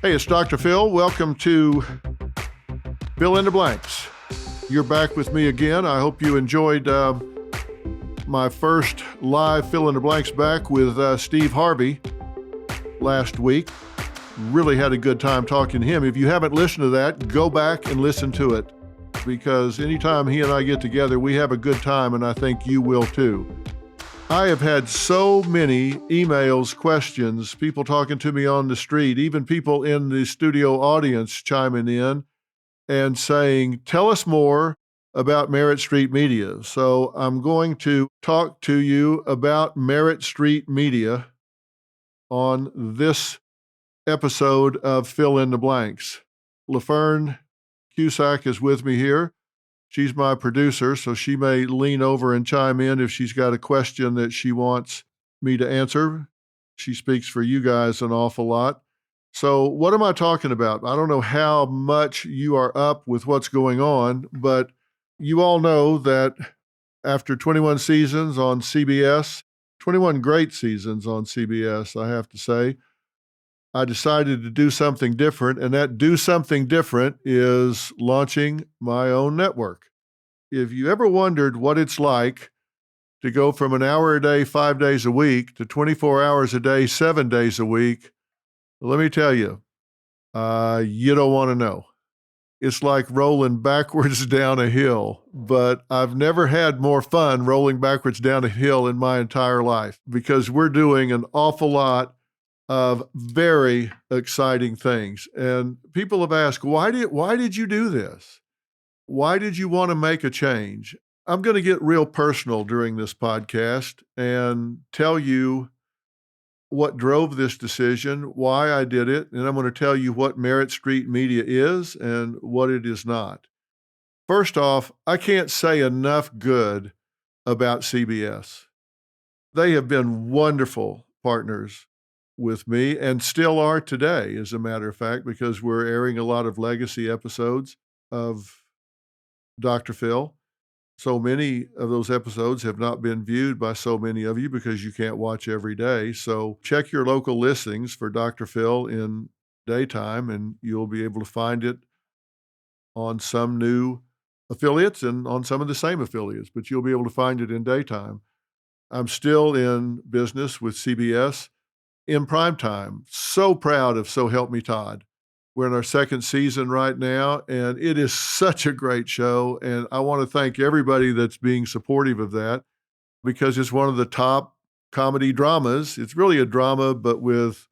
Hey, it's Dr. Phil. Welcome to Fill in the Blanks. You're back with me again. I hope you enjoyed my first live Fill in the Blanks back with Steve Harvey last week. Really had a good time talking to him. If you haven't listened to that, go back and listen to it, because anytime he and I get together, we have a good time, and I think you will too. I have had so many emails, questions, people talking to me on the street, even people in the studio audience chiming in and saying, tell us more about Merit Street Media. So I'm going to talk to you about Merit Street Media on this episode of Fill in the Blanks. LaFern Cusack is with me here. She's my producer, so she may lean over and chime in if she's got a question that she wants me to answer. She speaks for you guys an awful lot. So what am I talking about? I don't know how much you are up with what's going on, but you all know that after 21 seasons on CBS, 21 great seasons on CBS, I have to say, I decided to do something different, and that do something different is launching my own network. If you ever wondered what it's like to go from an hour a day, 5 days a week, to 24 hours a day, 7 days a week, let me tell you, you don't want to know. It's like rolling backwards down a hill, but I've never had more fun rolling backwards down a hill in my entire life, because we're doing an awful lot of very exciting things. And people have asked, why did you do this? Why did you want to make a change? I'm going to get real personal during this podcast and tell you what drove this decision, why I did it, and I'm going to tell you what Merit Street Media is and what it is not. First off, I can't say enough good about CBS. They have been wonderful partners with me and still are today, as a matter of fact, because we're airing a lot of legacy episodes of Dr. Phil. So many of those episodes have not been viewed by so many of you because you can't watch every day. So check your local listings for Dr. Phil in daytime, and you'll be able to find it on some new affiliates and on some of the same affiliates, but you'll be able to find it in daytime. I'm still in business with CBS in prime time. So proud of So Help Me Todd. We're in our second season right now, and it is such a great show. And I want to thank everybody that's being supportive of that, because it's one of the top comedy dramas. It's really a drama, but with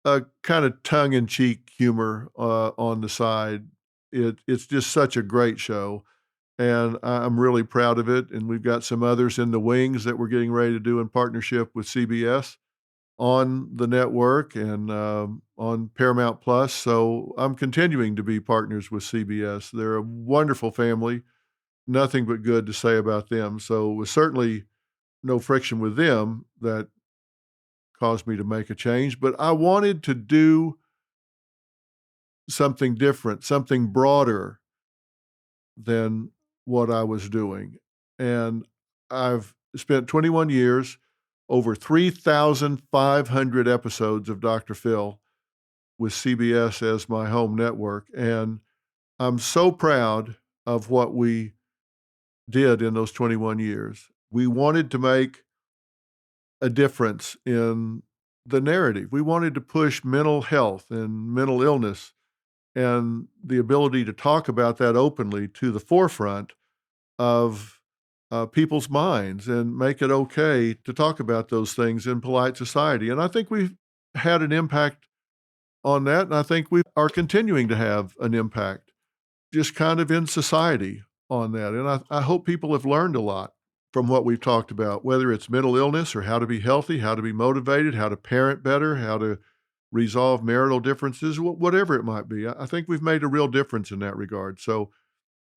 a kind of tongue-in-cheek humor on the side. It's just such a great show, and I'm really proud of it. And we've got some others in the wings that we're getting ready to do in partnership with CBS on the network and on Paramount Plus. So I'm continuing to be partners with CBS. They're a wonderful family. Nothing but good to say about them. So it was certainly no friction with them that caused me to make a change. But I wanted to do something different, something broader than what I was doing. And I've spent 21 years, over 3,500 episodes of Dr. Phil with CBS as my home network. And I'm so proud of what we did in those 21 years. We wanted to make a difference in the narrative. We wanted to push mental health and mental illness and the ability to talk about that openly to the forefront of people's minds and make it okay to talk about those things in polite society. And I think we've had an impact on that, and I think we are continuing to have an impact just kind of in society on that. And I hope people have learned a lot from what we've talked about, whether it's mental illness or how to be healthy, how to be motivated, how to parent better, how to resolve marital differences, whatever it might be. I think we've made a real difference in that regard. So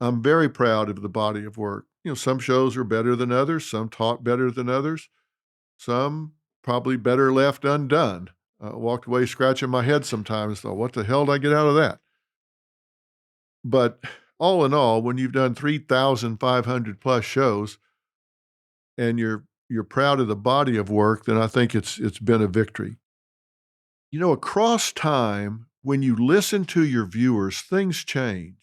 I'm very proud of the body of work. Some shows are better than others, some taught better than others, some probably better left undone. Walked away scratching my head sometimes, thought, what the hell did I get out of that? But all in all, when you've done 3,500 plus shows and you're proud of the body of work, then I think it's been a victory. Across time, when you listen to your viewers, things change.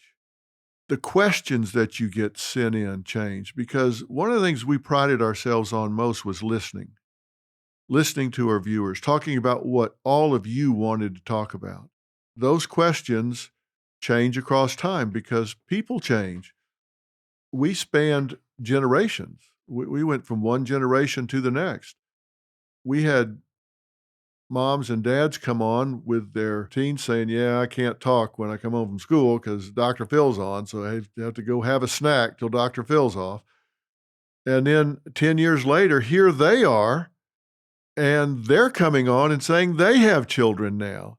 The questions that you get sent in change, because one of the things we prided ourselves on most was listening to our viewers, talking about what all of you wanted to talk about. Those questions change across time because people change. We spanned generations. We went from one generation to the next. We had moms and dads come on with their teens saying, "Yeah, I can't talk when I come home from school because Dr. Phil's on, so I have to go have a snack till Dr. Phil's off." And then 10 years later, here they are, and they're coming on and saying they have children now.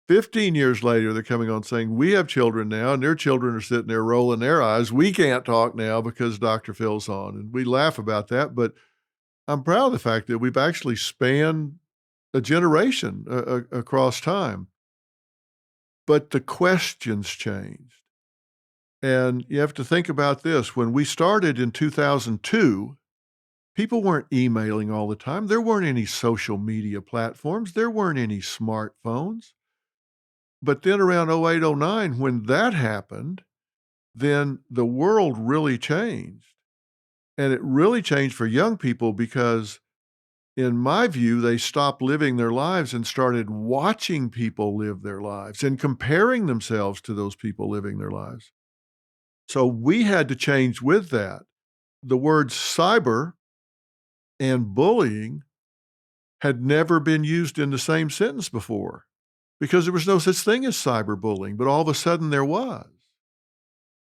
15 years later, they're coming on saying, "We have children now," and their children are sitting there rolling their eyes. "We can't talk now because Dr. Phil's on." And we laugh about that, but I'm proud of the fact that we've actually spanned a generation across time. But the questions changed. And you have to think about this. When we started in 2002, people weren't emailing all the time. There weren't any social media platforms. There weren't any smartphones. But then around 08, 09, when that happened, then the world really changed. And it really changed for young people because, in my view, they stopped living their lives and started watching people live their lives and comparing themselves to those people living their lives. So we had to change with that. The words cyber and bullying had never been used in the same sentence before because there was no such thing as cyberbullying, but all of a sudden there was.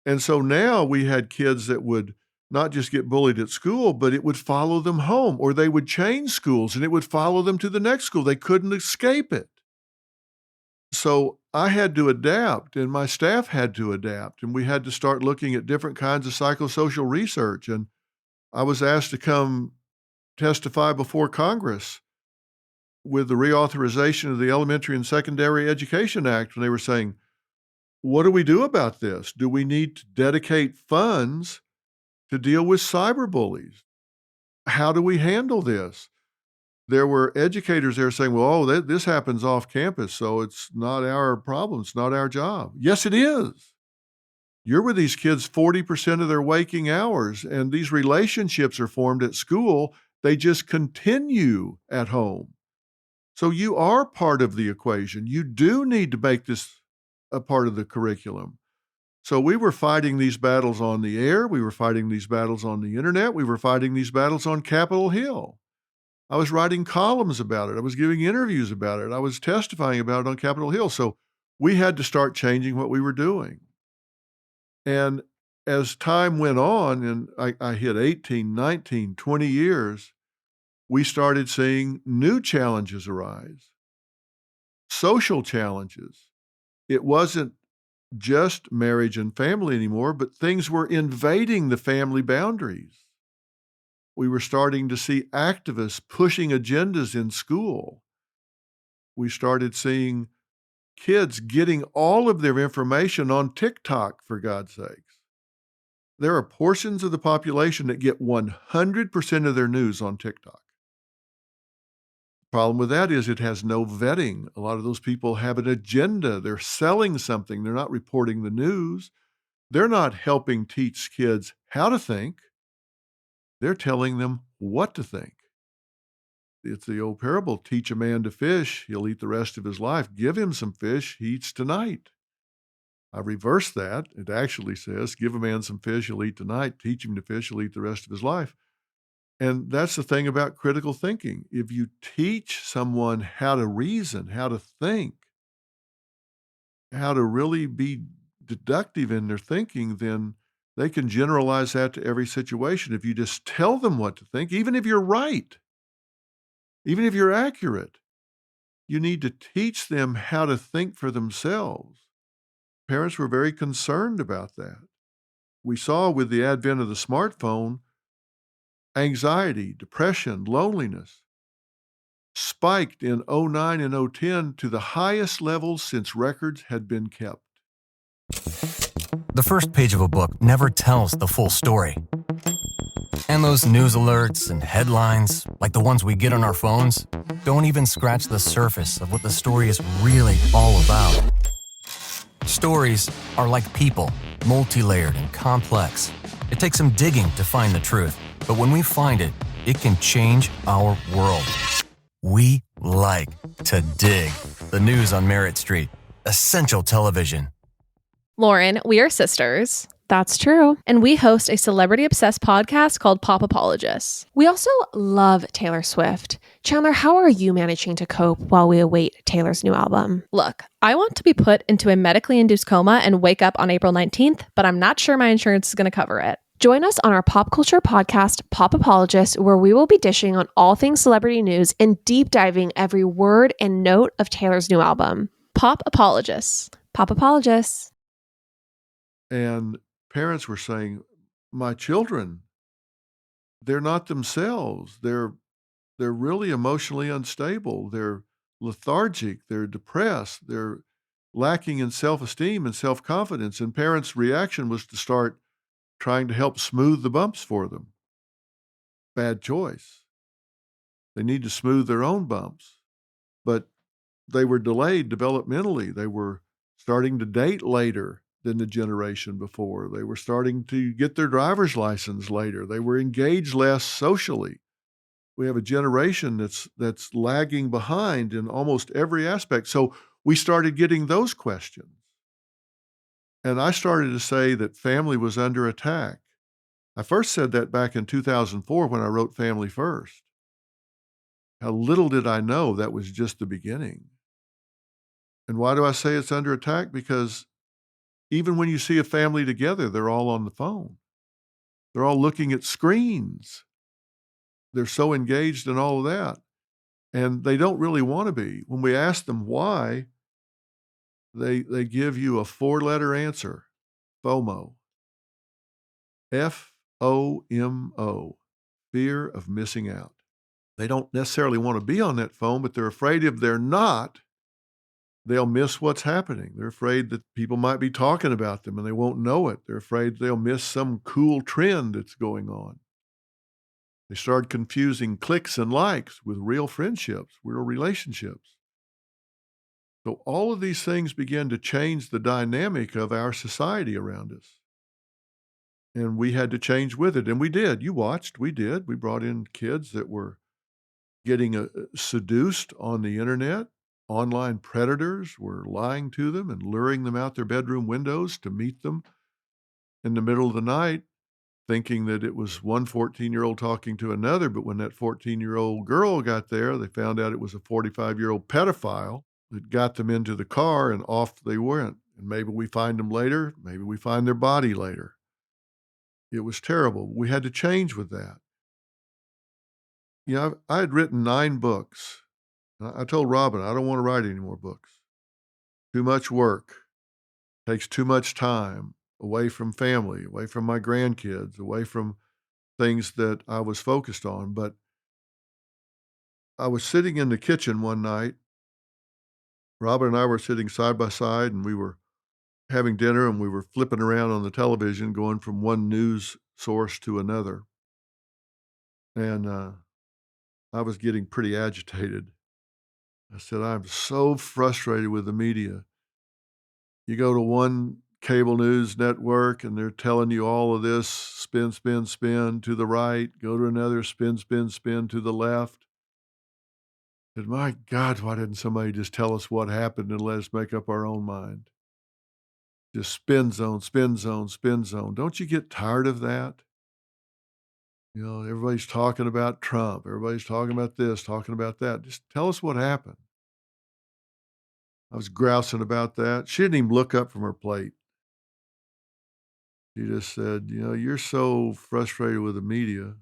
And so now we had kids that would not just get bullied at school, but it would follow them home, or they would change schools and it would follow them to the next school. They couldn't escape it. So I had to adapt, and my staff had to adapt, and we had to start looking at different kinds of psychosocial research. And I was asked to come testify before Congress with the reauthorization of the Elementary and Secondary Education Act, when they were saying, "What do we do about this? Do we need to dedicate funds to deal with cyber bullies? How do we handle this?" There were educators there saying, "Well, this happens off campus, so it's not our problem. It's not our job." Yes, it is. You're with these kids 40% of their waking hours, and these relationships are formed at school. They just continue at home. So you are part of the equation. You do need to make this a part of the curriculum. So we were fighting these battles on the air. We were fighting these battles on the internet. We were fighting these battles on Capitol Hill. I was writing columns about it. I was giving interviews about it. I was testifying about it on Capitol Hill. So we had to start changing what we were doing. And as time went on, and I hit 18, 19, 20 years, we started seeing new challenges arise, social challenges. It wasn't just marriage and family anymore, but things were invading the family boundaries. We were starting to see activists pushing agendas in school. We started seeing kids getting all of their information on TikTok, for God's sakes. There are portions of the population that get 100% of their news on TikTok. The problem with that is it has no vetting. A lot of those people have an agenda. They're selling something. They're not reporting the news. They're not helping teach kids how to think. They're telling them what to think. It's the old parable, teach a man to fish, he'll eat the rest of his life. Give him some fish, he eats tonight. I reverse that. It actually says, give a man some fish, he'll eat tonight. Teach him to fish, he'll eat the rest of his life. And that's the thing about critical thinking. If you teach someone how to reason, how to think, how to really be deductive in their thinking, then they can generalize that to every situation. If you just tell them what to think, even if you're right, even if you're accurate, you need to teach them how to think for themselves. Parents were very concerned about that. We saw with the advent of the smartphone, anxiety, depression, loneliness spiked in 09 and 010 to the highest levels since records had been kept. The first page of a book never tells the full story. And those news alerts and headlines, like the ones we get on our phones, don't even scratch the surface of what the story is really all about. Stories are like people, multi-layered and complex. It takes some digging to find the truth, but when we find it, it can change our world. We like to dig. The news on Merritt Street. Essential television. Lauren, we are sisters. That's true. And we host a celebrity-obsessed podcast called Pop Apologists. We also love Taylor Swift. Chandler, how are you managing to cope while we await Taylor's new album? Look, I want to be put into a medically induced coma and wake up on April 19th, but I'm not sure my insurance is going to cover it. Join us on our pop culture podcast, Pop Apologists, where we will be dishing on all things celebrity news and deep diving every word and note of Taylor's new album. Pop Apologists. Pop Apologists. And parents were saying, my children, they're not themselves. They're really emotionally unstable. They're lethargic. They're depressed. They're lacking in self-esteem and self-confidence. And parents' reaction was to start trying to help smooth the bumps for them. Bad choice. They need to smooth their own bumps. But they were delayed developmentally. They were starting to date later than the generation before. They were starting to get their driver's license later. They were engaged less socially. We have a generation that's lagging behind in almost every aspect. So we started getting those questions. And I started to say that family was under attack. I first said that back in 2004 when I wrote Family First. How little did I know that was just the beginning. And why do I say it's under attack? Because even when you see a family together, they're all on the phone. They're all looking at screens. They're so engaged in all of that. And they don't really want to be. When we ask them why, they give you a 4-letter answer, FOMO. FOMO, fear of missing out. They don't necessarily want to be on that phone, but they're afraid if they're not, they'll miss what's happening. They're afraid that people might be talking about them and they won't know it. They're afraid they'll miss some cool trend that's going on. They start confusing clicks and likes with real friendships, real relationships. So all of these things begin to change the dynamic of our society around us. And we had to change with it. And we did. You watched. We did. We brought in kids that were getting seduced on the internet. Online predators were lying to them and luring them out their bedroom windows to meet them in the middle of the night, thinking that it was one 14-year-old talking to another. But when that 14-year-old girl got there, they found out it was a 45-year-old pedophile that got them into the car, and off they went. And maybe we find them later. Maybe we find their body later. It was terrible. We had to change with that. You know, I had written 9 books. I told Robin, I don't want to write any more books. Too much work. Takes too much time away from family, away from my grandkids, away from things that I was focused on. But I was sitting in the kitchen one night. Robin and I were sitting side by side, and we were having dinner, and we were flipping around on the television, going from one news source to another. And I was getting pretty agitated. I said, I'm so frustrated with the media. You go to one cable news network and they're telling you all of this spin, spin, spin to the right, go to another spin, spin, spin to the left. And my God, why didn't somebody just tell us what happened and let us make up our own mind? Just spin zone, spin zone, spin zone. Don't you get tired of that? You know, everybody's talking about Trump. Everybody's talking about this, talking about that. Just tell us what happened. I was grousing about that. She didn't even look up from her plate. She just said, you know, you're so frustrated with the media,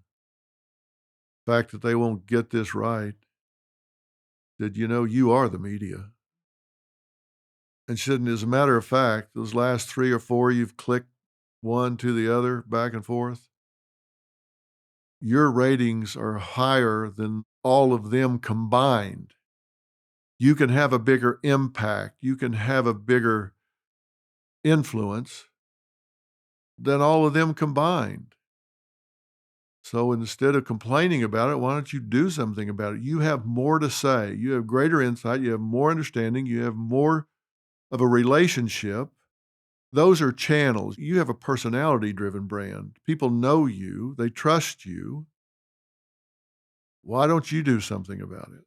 the fact that they won't get this right. Said, you know, you are the media. And she said, and as a matter of fact, those last 3 or 4 you've clicked one to the other, back and forth, your ratings are higher than all of them combined. You can have a bigger impact. You can have a bigger influence than all of them combined. So instead of complaining about it, why don't you do something about it? You have more to say. You have greater insight. You have more understanding. You have more of a relationship. Those are channels. You have a personality-driven brand. People know you. They trust you. Why don't you do something about it?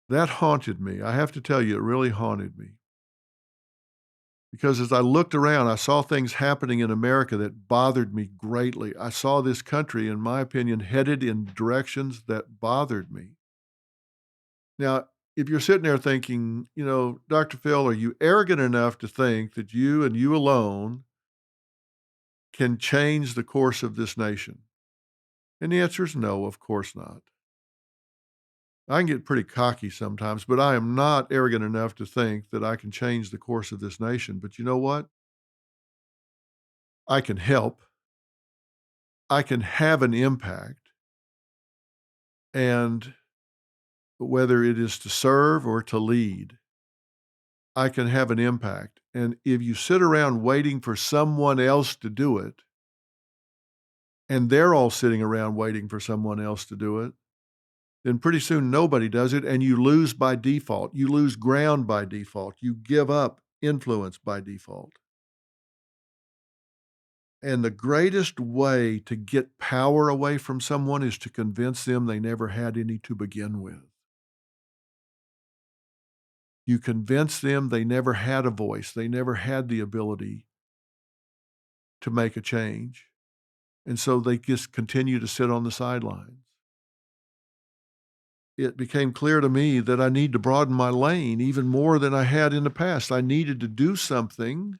That haunted me. I have to tell you, it really haunted me. Because as I looked around, I saw things happening in America that bothered me greatly. I saw this country, in my opinion, headed in directions that bothered me. Now, if you're sitting there thinking, Dr. Phil, are you arrogant enough to think that you and you alone can change the course of this nation? And the answer is no, of course not. I can get pretty cocky sometimes, but I am not arrogant enough to think that I can change the course of this nation. But you know what? I can help. I can have an impact. And whether it is to serve or to lead, I can have an impact. And if you sit around waiting for someone else to do it, and they're all sitting around waiting for someone else to do it, then pretty soon nobody does it, and you lose by default. You lose ground by default. You give up influence by default. And the greatest way to get power away from someone is to convince them they never had any to begin with. You convince them they never had a voice, they never had the ability to make a change. And so they just continue to sit on the sidelines. It became clear to me that I need to broaden my lane even more than I had in the past. I needed to do something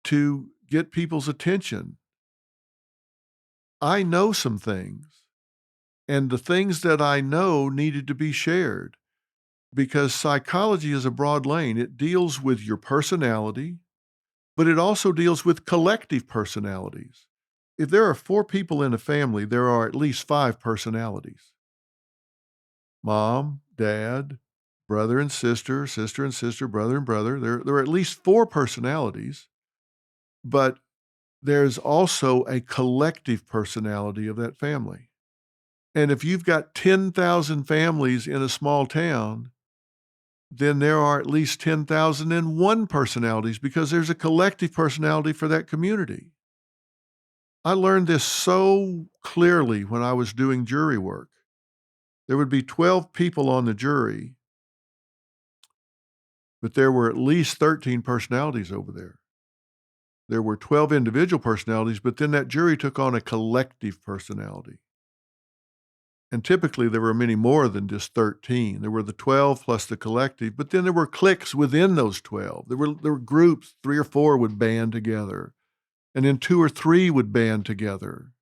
to get people's attention. I know some things, and the things that I know needed to be shared because psychology is a broad lane. It deals with your personality, but it also deals with collective personalities. If there are 4 people in a family, there are at least 5 personalities. Mom, dad, brother and sister, sister and sister, brother and brother. There are at least 4 personalities, but there's also a collective personality of that family. And if you've got 10,000 families in a small town, then there are at least 10,001 personalities because there's a collective personality for that community. I learned this so clearly when I was doing jury work. There would be 12 people on the jury, but there were at least 13 personalities over there. There were 12 individual personalities, but then that jury took on a collective personality. And typically there were many more than just 13. There were the 12 plus the collective, but then there were cliques within those 12. There were groups, 3 or 4 would band together, and then 2 or 3 would band together.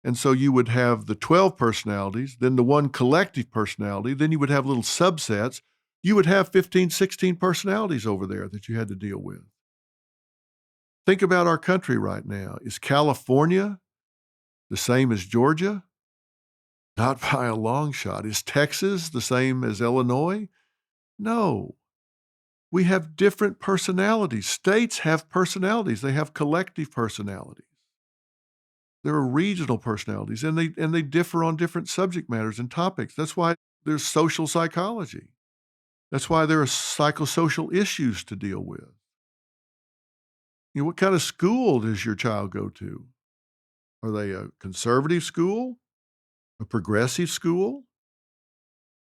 And so you would have the 12 personalities, then the one collective personality, then you would have little subsets. You would have 15, 16 personalities over there that you had to deal with. Think about our country right now. Is California the same as Georgia? Not by a long shot. Is Texas the same as Illinois? No. We have different personalities. States have personalities. They have collective personalities. There are regional personalities, and they differ on different subject matters and topics. That's why there's social psychology. That's why there are psychosocial issues to deal with. What kind of school does your child go to? Are they a conservative school? A progressive school?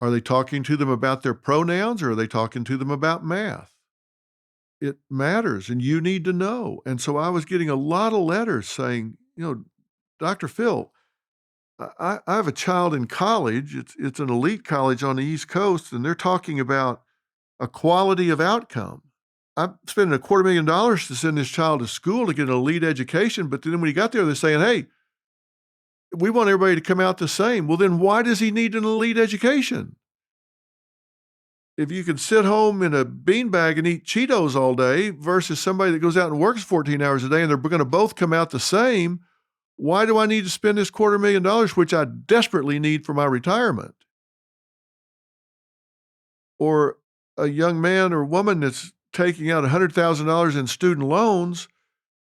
Are they talking to them about their pronouns, or are they talking to them about math? It matters, and you need to know. And so I was getting a lot of letters saying, Dr. Phil, I have a child in college. It's an elite college on the East Coast, and they're talking about a quality of outcome. I'm spending $250,000 to send this child to school to get an elite education, but then when he got there, they're saying, hey, we want everybody to come out the same. Well, then why does he need an elite education? If you can sit home in a beanbag and eat Cheetos all day versus somebody that goes out and works 14 hours a day and they're going to both come out the same, why do I need to spend this $250,000, which I desperately need for my retirement? Or a young man or woman that's taking out $100,000 in student loans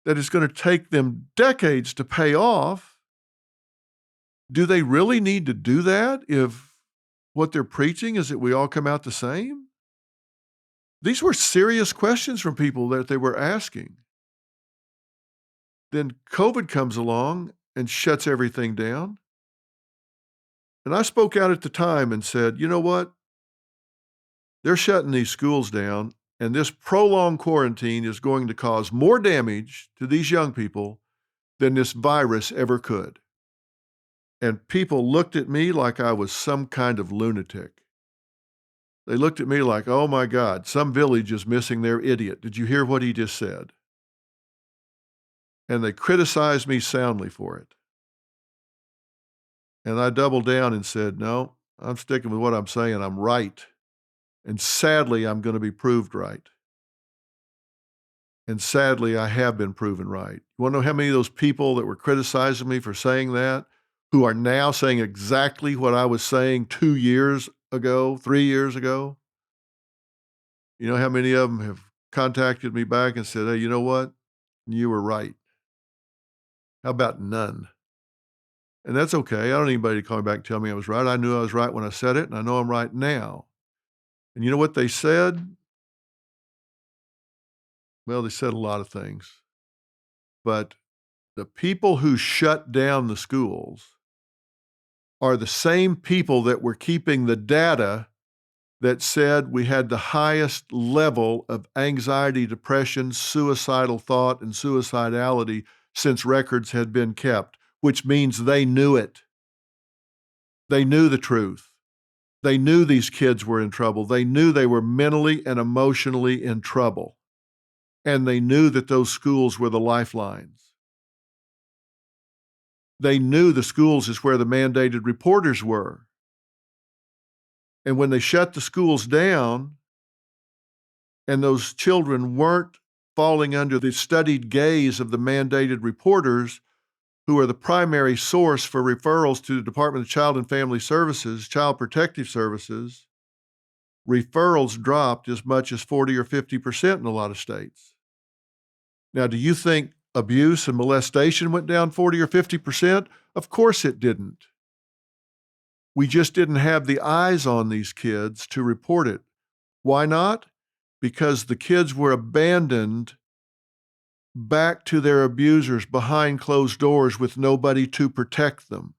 that is going to take them decades to pay off, do they really need to do that if what they're preaching is that we all come out the same? These were serious questions from people that they were asking. Then COVID comes along and shuts everything down. And I spoke out at the time and said, you know what? They're shutting these schools down, and this prolonged quarantine is going to cause more damage to these young people than this virus ever could. And people looked at me like I was some kind of lunatic. They looked at me like, oh my God, some village is missing their idiot. Did you hear what he just said? And they criticized me soundly for it. And I doubled down and said, no, I'm sticking with what I'm saying. I'm right. And sadly, I'm going to be proved right. And sadly, I have been proven right. You want to know how many of those people that were criticizing me for saying that, who are now saying exactly what I was saying 2 years ago, 3 years ago? You know how many of them have contacted me back and said, hey, you know what? You were right. How about none? And that's okay. I don't need anybody to call me back and tell me I was right. I knew I was right when I said it, and I know I'm right now. And you know what they said? Well, they said a lot of things. But the people who shut down the schools are the same people that were keeping the data that said we had the highest level of anxiety, depression, suicidal thought, and suicidality since records had been kept, which means they knew it. They knew the truth. They knew these kids were in trouble. They knew they were mentally and emotionally in trouble. And they knew that those schools were the lifelines. They knew the schools is where the mandated reporters were. And when they shut the schools down and those children weren't falling under the studied gaze of the mandated reporters, who are the primary source for referrals to the Department of Child and Family Services, Child Protective Services, referrals dropped as much as 40 or 50% in a lot of states. Now, do you think abuse and molestation went down 40 or 50%? Of course it didn't. We just didn't have the eyes on these kids to report it. Why not? Because the kids were abandoned back to their abusers behind closed doors with nobody to protect them.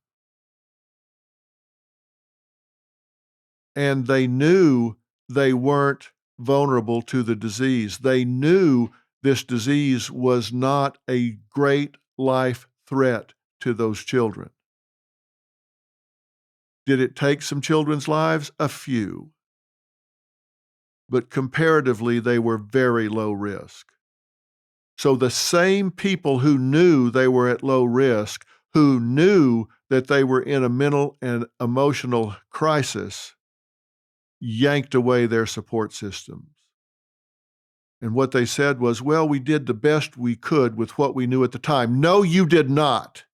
And they knew they weren't vulnerable to the disease. They knew this disease was not a great life threat to those children. Did it take some children's lives? A few. But comparatively, they were very low risk. So the same people who knew they were at low risk, who knew that they were in a mental and emotional crisis, yanked away their support systems. And what they said was, well, we did the best we could with what we knew at the time. No, you did not.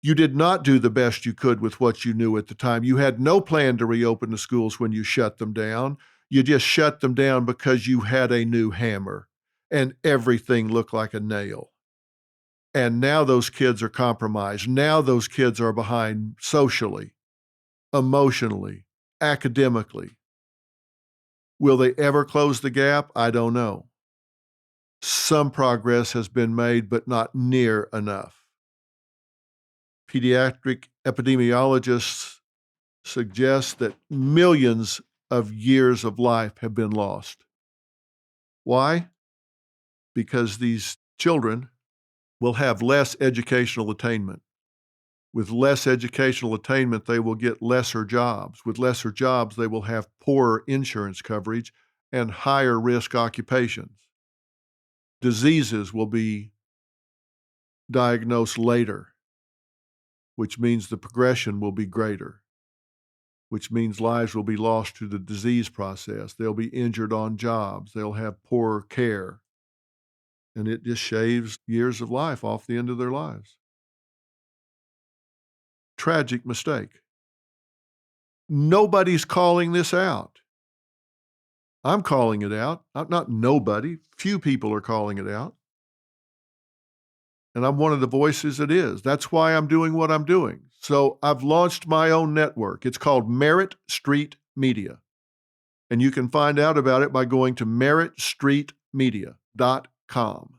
You did not do the best you could with what you knew at the time. You had no plan to reopen the schools when you shut them down. You just shut them down because you had a new hammer and everything looked like a nail. And now those kids are compromised. Now those kids are behind socially, emotionally, academically. Will they ever close the gap? I don't know. Some progress has been made, but not near enough. Pediatric epidemiologists suggest that millions of years of life have been lost. Why? Because these children will have less educational attainment. With less educational attainment, they will get lesser jobs. With lesser jobs, they will have poorer insurance coverage and higher risk occupations. Diseases will be diagnosed later, which means the progression will be greater, which means lives will be lost to the disease process. They'll be injured on jobs. They'll have poorer care. And it just shaves years of life off the end of their lives. Tragic mistake. Nobody's calling this out. I'm calling it out. Not nobody. Few people are calling it out. and I'm one of the voices that is. That's why I'm doing what I'm doing. So I've launched my own network. It's called Merit Street Media. And you can find out about it by going to meritstreetmedia.com.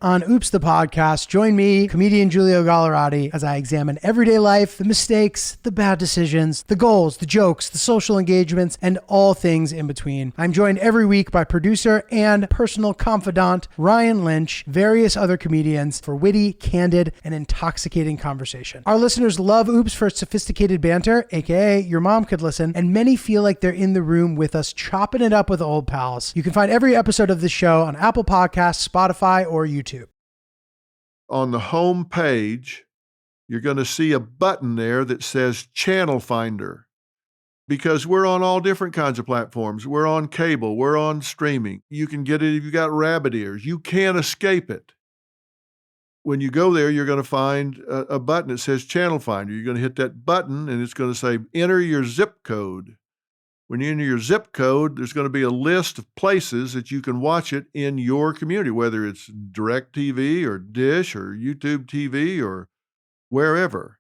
On Oops the Podcast, join me, comedian Giulio Gallerati, as I examine everyday life, the mistakes, the bad decisions, the goals, the jokes, the social engagements, and all things in between. I'm joined every week by producer and personal confidant Ryan Lynch, various other comedians for witty, candid, and intoxicating conversation. Our listeners love Oops for its sophisticated banter, aka your mom could listen, and many feel like they're in the room with us chopping it up with old pals. You can find every episode of the show on Apple Podcasts, Spotify, or YouTube. On the home page, you're going to see a button there that says Channel Finder, because we're on all different kinds of platforms. We're on cable, we're on streaming. You can get it if you got rabbit ears. You can't escape it. When you go there, you're going to find a button that says Channel Finder. You're going to hit that button and it's going to say enter your zip code. When you enter your zip code, there's going to be a list of places that you can watch it in your community, whether it's DirecTV or Dish or YouTube TV or wherever.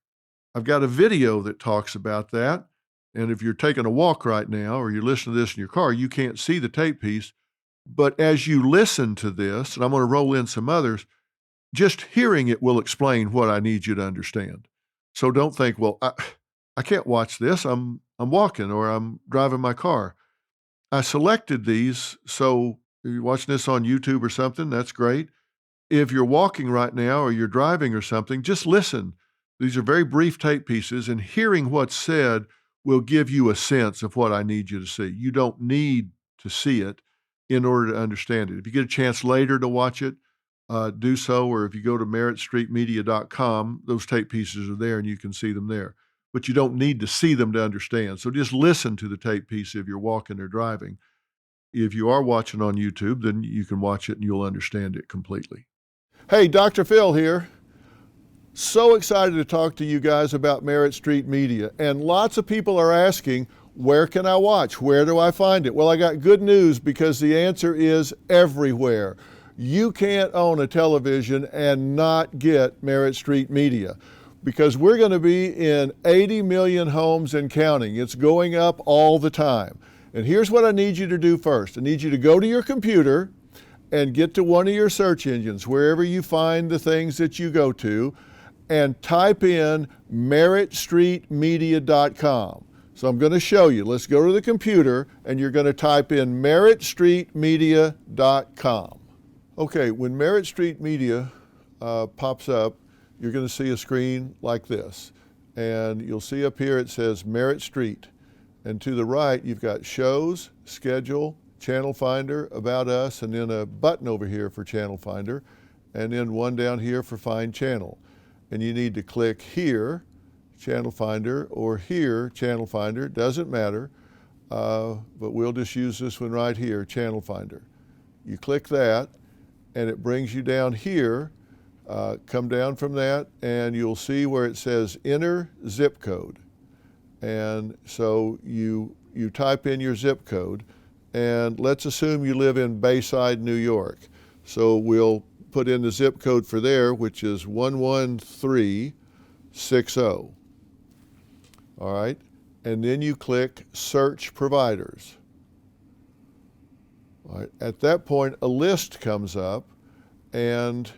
I've got a video that talks about that. And if you're taking a walk right now or you're listening to this in your car, you can't see the tape piece. But as you listen to this, and I'm going to roll in some others, just hearing it will explain what I need you to understand. So don't think, well, I can't watch this. I'm walking or I'm driving my car. I selected these, so if you're watching this on YouTube or something, that's great. If you're walking right now or you're driving or something, just listen. These are very brief tape pieces, and hearing what's said will give you a sense of what I need you to see. You don't need to see it in order to understand it. If you get a chance later to watch it, do so, or if you go to meritstreetmedia.com, those tape pieces are there and you can see them there. But you don't need to see them to understand. So just listen to the tape piece if you're walking or driving. If you are watching on YouTube, then you can watch it and you'll understand it completely. Hey, Dr. Phil here. So excited to talk to you guys about Merit Street Media. And lots of people are asking, where can I watch? Where do I find it? Well, I got good news, because the answer is everywhere. You can't own a television and not get Merit Street Media, because we're going to be in 80 million homes and counting. It's going up all the time. And here's what I need you to do first. I need you to go to your computer and get to one of your search engines, wherever you find the things that you go to, and type in meritstreetmedia.com. So I'm going to show you. Let's go to the computer, and you're going to type in meritstreetmedia.com. Okay, when Merit Street Media pops up, you're going to see a screen like this. And you'll see up here it says Merit Street. And to the right, you've got Shows, Schedule, Channel Finder, About Us, and then a button over here for Channel Finder, and then one down here for Find Channel. And you need to click here, Channel Finder, or here, Channel Finder, doesn't matter, but we'll just use this one right here, Channel Finder. You click that, and it brings you down here. Come down from that, and you'll see where it says enter zip code. And so you type in your zip code, and let's assume you live in Bayside, New York. So we'll put in the zip code for there, which is 11360. All right, and then you click Search Providers. All right. At that point, a list comes up, and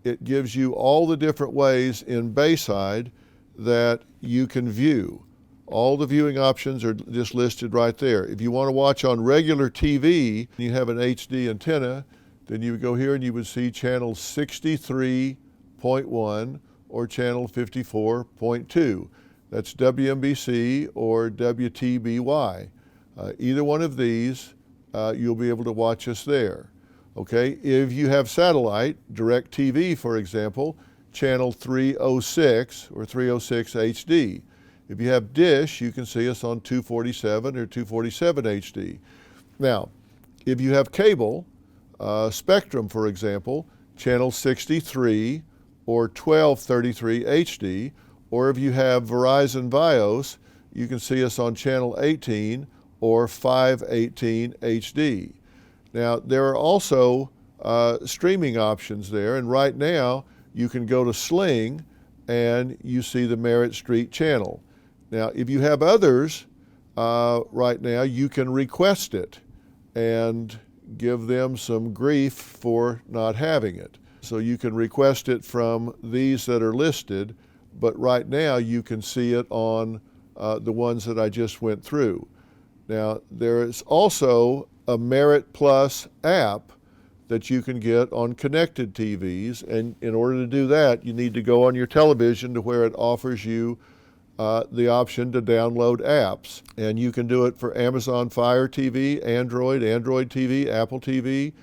it gives you all the different ways in Bayside that you can view. All the viewing options are just listed right there. If you want to watch on regular TV, and you have an HD antenna, then you would go here and you would see channel 63.1 or channel 54.2. That's WMBC or WTBY. Either one of these, you'll be able to watch us there. Okay, if you have satellite, DirecTV, for example, channel 306 or 306 HD. If you have Dish, you can see us on 247 or 247 HD. Now, if you have cable, Spectrum, for example, channel 63 or 1233 HD, or if you have Verizon Vios, you can see us on channel 18 or 518 HD. Now, there are also streaming options there, and right now you can go to Sling and you see the Merritt Street channel. Now, if you have others right now, you can request it and give them some grief for not having it. So you can request it from these that are listed, but right now you can see it on the ones that I just went through. Now, there is also a Merit Plus app that you can get on connected TVs, and in order to do that, you need to go on your television to where it offers you the option to download apps. And you can do it for Amazon Fire TV, Android TV, Apple TV,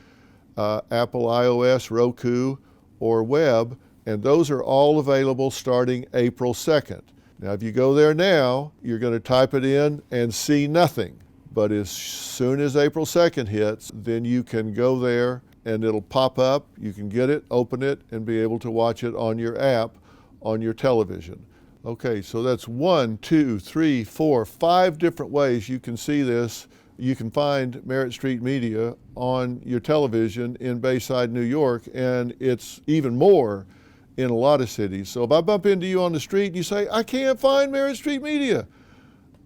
Apple iOS, Roku, or web, and those are all available starting April 2nd. Now, if you go there now, you're going to type it in and see nothing. But as soon as April 2nd hits, then you can go there and it'll pop up. You can get it, open it, and be able to watch it on your app on your television. Okay, so that's 5 different ways you can see this. You can find Merritt Street Media on your television in Bayside, New York, and it's even more in a lot of cities. So if I bump into you on the street and you say, I can't find Merritt Street Media,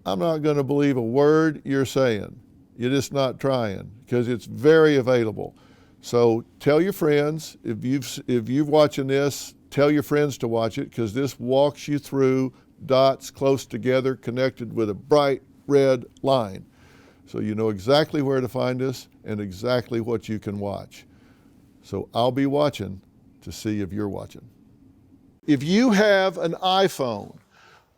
I'm not going to believe a word you're saying. You're just not trying, because it's very available. So tell your friends, if you're watching this, tell your friends to watch it, because this walks you through dots close together connected with a bright red line. So you know exactly where to find us and exactly what you can watch. So I'll be watching to see if you're watching. If you have an iPhone,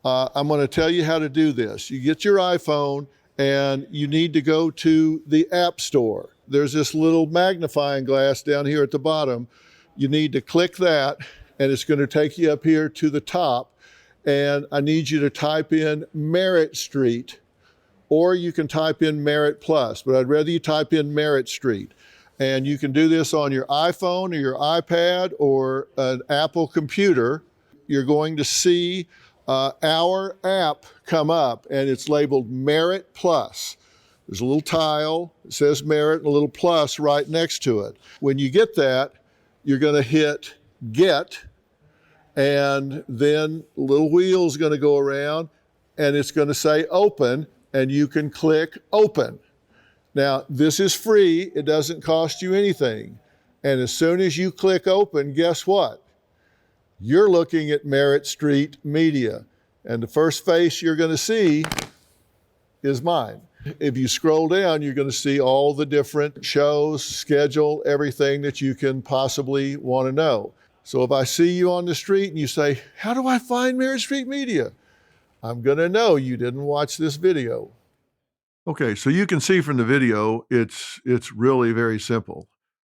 I'm going to tell you how to do this. You get your iPhone and you need to go to the App Store. There's this little magnifying glass down here at the bottom. You need to click that, and it's going to take you up here to the top. And I need you to type in Merritt Street, or you can type in Merit Plus, but I'd rather you type in Merritt Street. And you can do this on your iPhone or your iPad or an Apple computer. You're going to see our app come up, and it's labeled Merit Plus. There's a little tile, it says Merit, and a little plus right next to it. When you get that, you're going to hit Get, and then a little wheel's going to go around, and it's going to say Open, and you can click Open. Now, this is free. It doesn't cost you anything. And as soon as you click Open, guess what? You're looking at Merritt Street Media. And the first face you're going to see is mine. If you scroll down, you're going to see all the different shows, schedule, everything that you can possibly want to know. So if I see you on the street and you say, how do I find Merritt Street Media? I'm going to know you didn't watch this video. Okay, so you can see from the video, it's really very simple.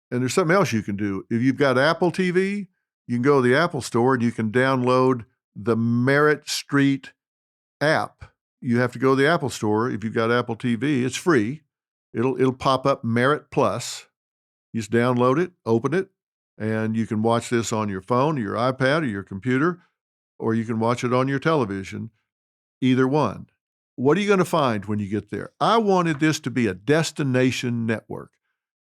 And there's something else you can do. If you've got Apple TV, you can go to the Apple Store and you can download the Merritt Street app. You have to go to the Apple Store. If you've got Apple TV, it's free. It'll pop up Merit Plus. You just download it, open it, and you can watch this on your phone or your iPad or your computer, or you can watch it on your television, either one. What are you going to find when you get there? I wanted this to be a destination network,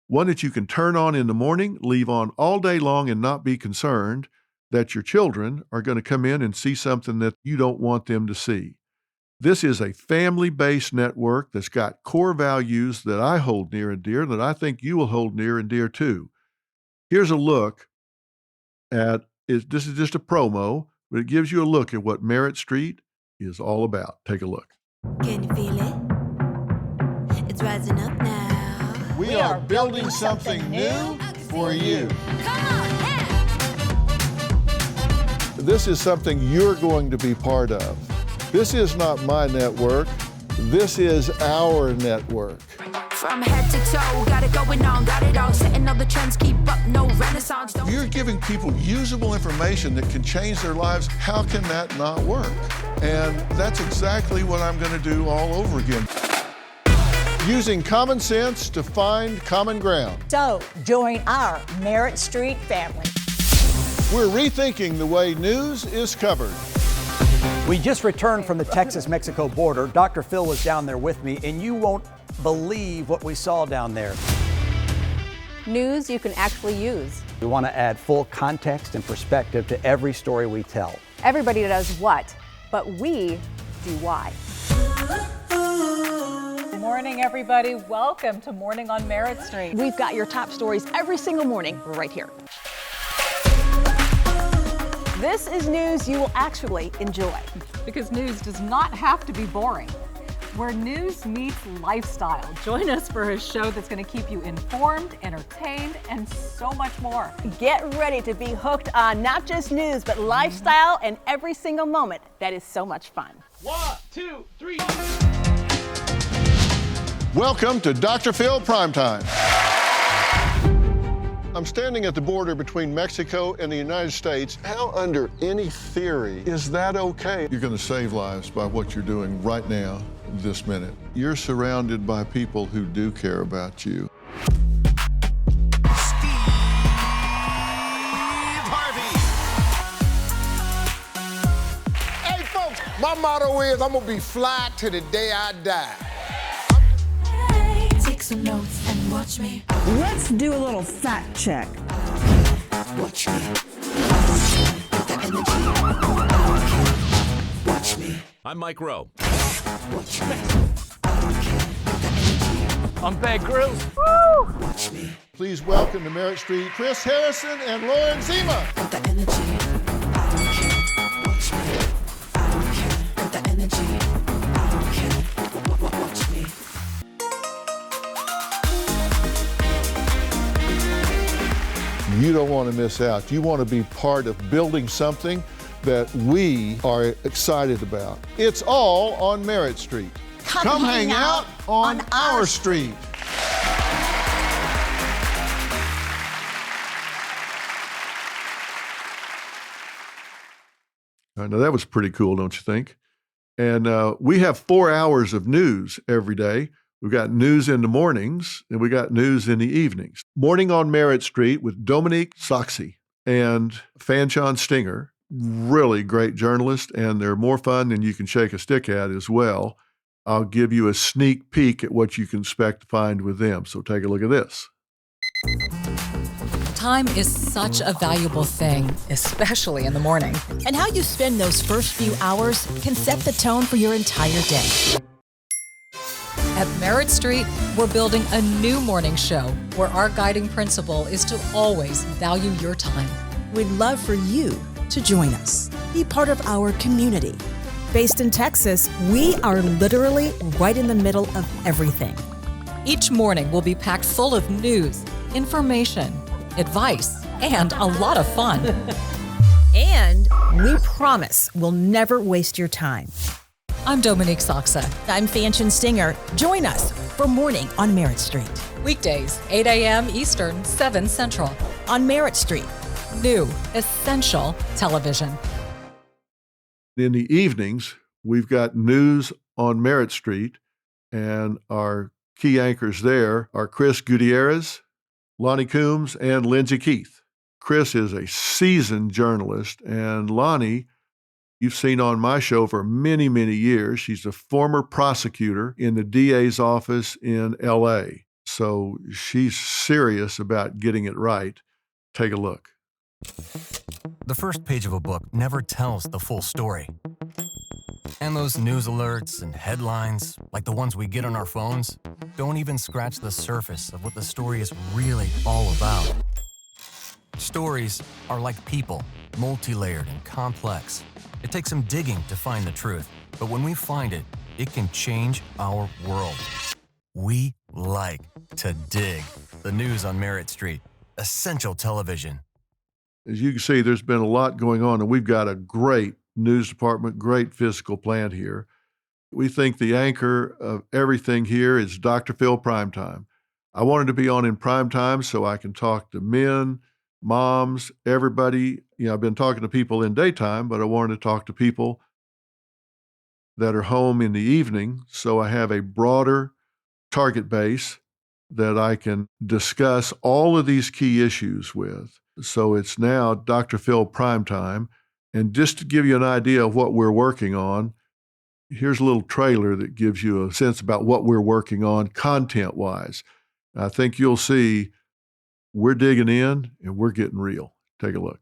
one that you can turn on in the morning, leave on all day long, and not be concerned that your children are going to come in and see something that you don't want them to see. This is a family-based network that's got core values that I hold near and dear, that I think you will hold near and dear too. Here's a look at, this is just a promo, but it gives you a look at what Merritt Street is all about. Take a look. Can you feel it? It's rising up now. We are building something new for you. Come on, yeah. This is something you're going to be part of. This is not my network. This is our network. From head to toe, got it going on, got it all. Setting all the trends, keep up, no renaissance. Don't You're giving people usable information that can change their lives. How can that not work? And that's exactly what I'm going to do all over again. Using common sense to find common ground. So, join our Merritt Street family. We're rethinking the way news is covered. We just returned from the Texas-Mexico border. Dr. Phil was down there with me, and you won't believe what we saw down there. News you can actually use. We want to add full context and perspective to every story we tell. Everybody does what, but we do why. Good morning, everybody. Welcome to Morning on Merritt Street. We've got your top stories every single morning right here. This is news you will actually enjoy. Because news does not have to be boring. Where news meets lifestyle. Join us for a show that's going to keep you informed, entertained, and so much more. Get ready to be hooked on not just news, but lifestyle and every single moment. That is so much fun. 1, 2, 3. Welcome to Dr. Phil Primetime. I'm standing at the border between Mexico and the United States. How under any theory is that okay? You're going to save lives by what you're doing right now, this minute. You're surrounded by people who do care about you. Hey, folks, my motto is I'm gonna be fly till the day I die. Take some notes and watch me. Let's do a little fact check. Watch me. The energy. Watch me. I'm Mike Rowe. Watch me. I'm Bear Grylls. Woo! Watch me. Please welcome to Merritt Street, Chris Harrison and Lauren Zima. Got the energy. I don't care. Watch me. I don't care. Got the energy. I don't care. Watch me. You don't want to miss out. You want to be part of building something that we are excited about. It's all on Merritt Street. Come hang out on our street. Now that was pretty cool, don't you think? And we have 4 hours of news every day. We've got news in the mornings and we got news in the evenings. Morning on Merritt Street with Dominique Soxy and Fanchon Stinger, really great journalists, and they're more fun than you can shake a stick at as well. I'll give you a sneak peek at what you can expect to find with them. So take a look at this. Time is such a valuable thing, especially in the morning. And how you spend those first few hours can set the tone for your entire day. At Merritt Street, we're building a new morning show where our guiding principle is to always value your time. We'd love for you to join us. Be part of our community. Based in Texas, we are literally right in the middle of everything. Each morning will be packed full of news, information, advice, and a lot of fun. And we promise we'll never waste your time. I'm Dominique Soxa. I'm Fanchon Stinger. Join us for Morning on Merritt Street. Weekdays, 8 a.m. Eastern, 7 Central. On Merritt Street. New, essential television. In the evenings, we've got news on Merritt Street, and our key anchors there are Chris Gutierrez, Lonnie Coombs, and Lindsay Keith. Chris is a seasoned journalist, and Lonnie, you've seen on my show for many, many years. She's a former prosecutor in the DA's office in L.A., so she's serious about getting it right. Take a look. The first page of a book never tells the full story. And those news alerts and headlines, like the ones we get on our phones, don't even scratch the surface of what the story is really all about. Stories are like people, multi-layered and complex. It takes some digging to find the truth, but when we find it, it can change our world. We like to dig. The news on Merritt Street. Essential television. As you can see, there's been a lot going on, and we've got a great news department, great physical plant here. We think the anchor of everything here is Dr. Phil Primetime. I wanted to be on in primetime so I can talk to men, moms, everybody. You know, I've been talking to people in daytime, but I wanted to talk to people that are home in the evening, so I have a broader target base that I can discuss all of these key issues with. So it's now Dr. Phil Primetime. And just to give you an idea of what we're working on, here's a little trailer that gives you a sense about what we're working on content-wise. I think you'll see We're digging in and we're getting real. Take a look.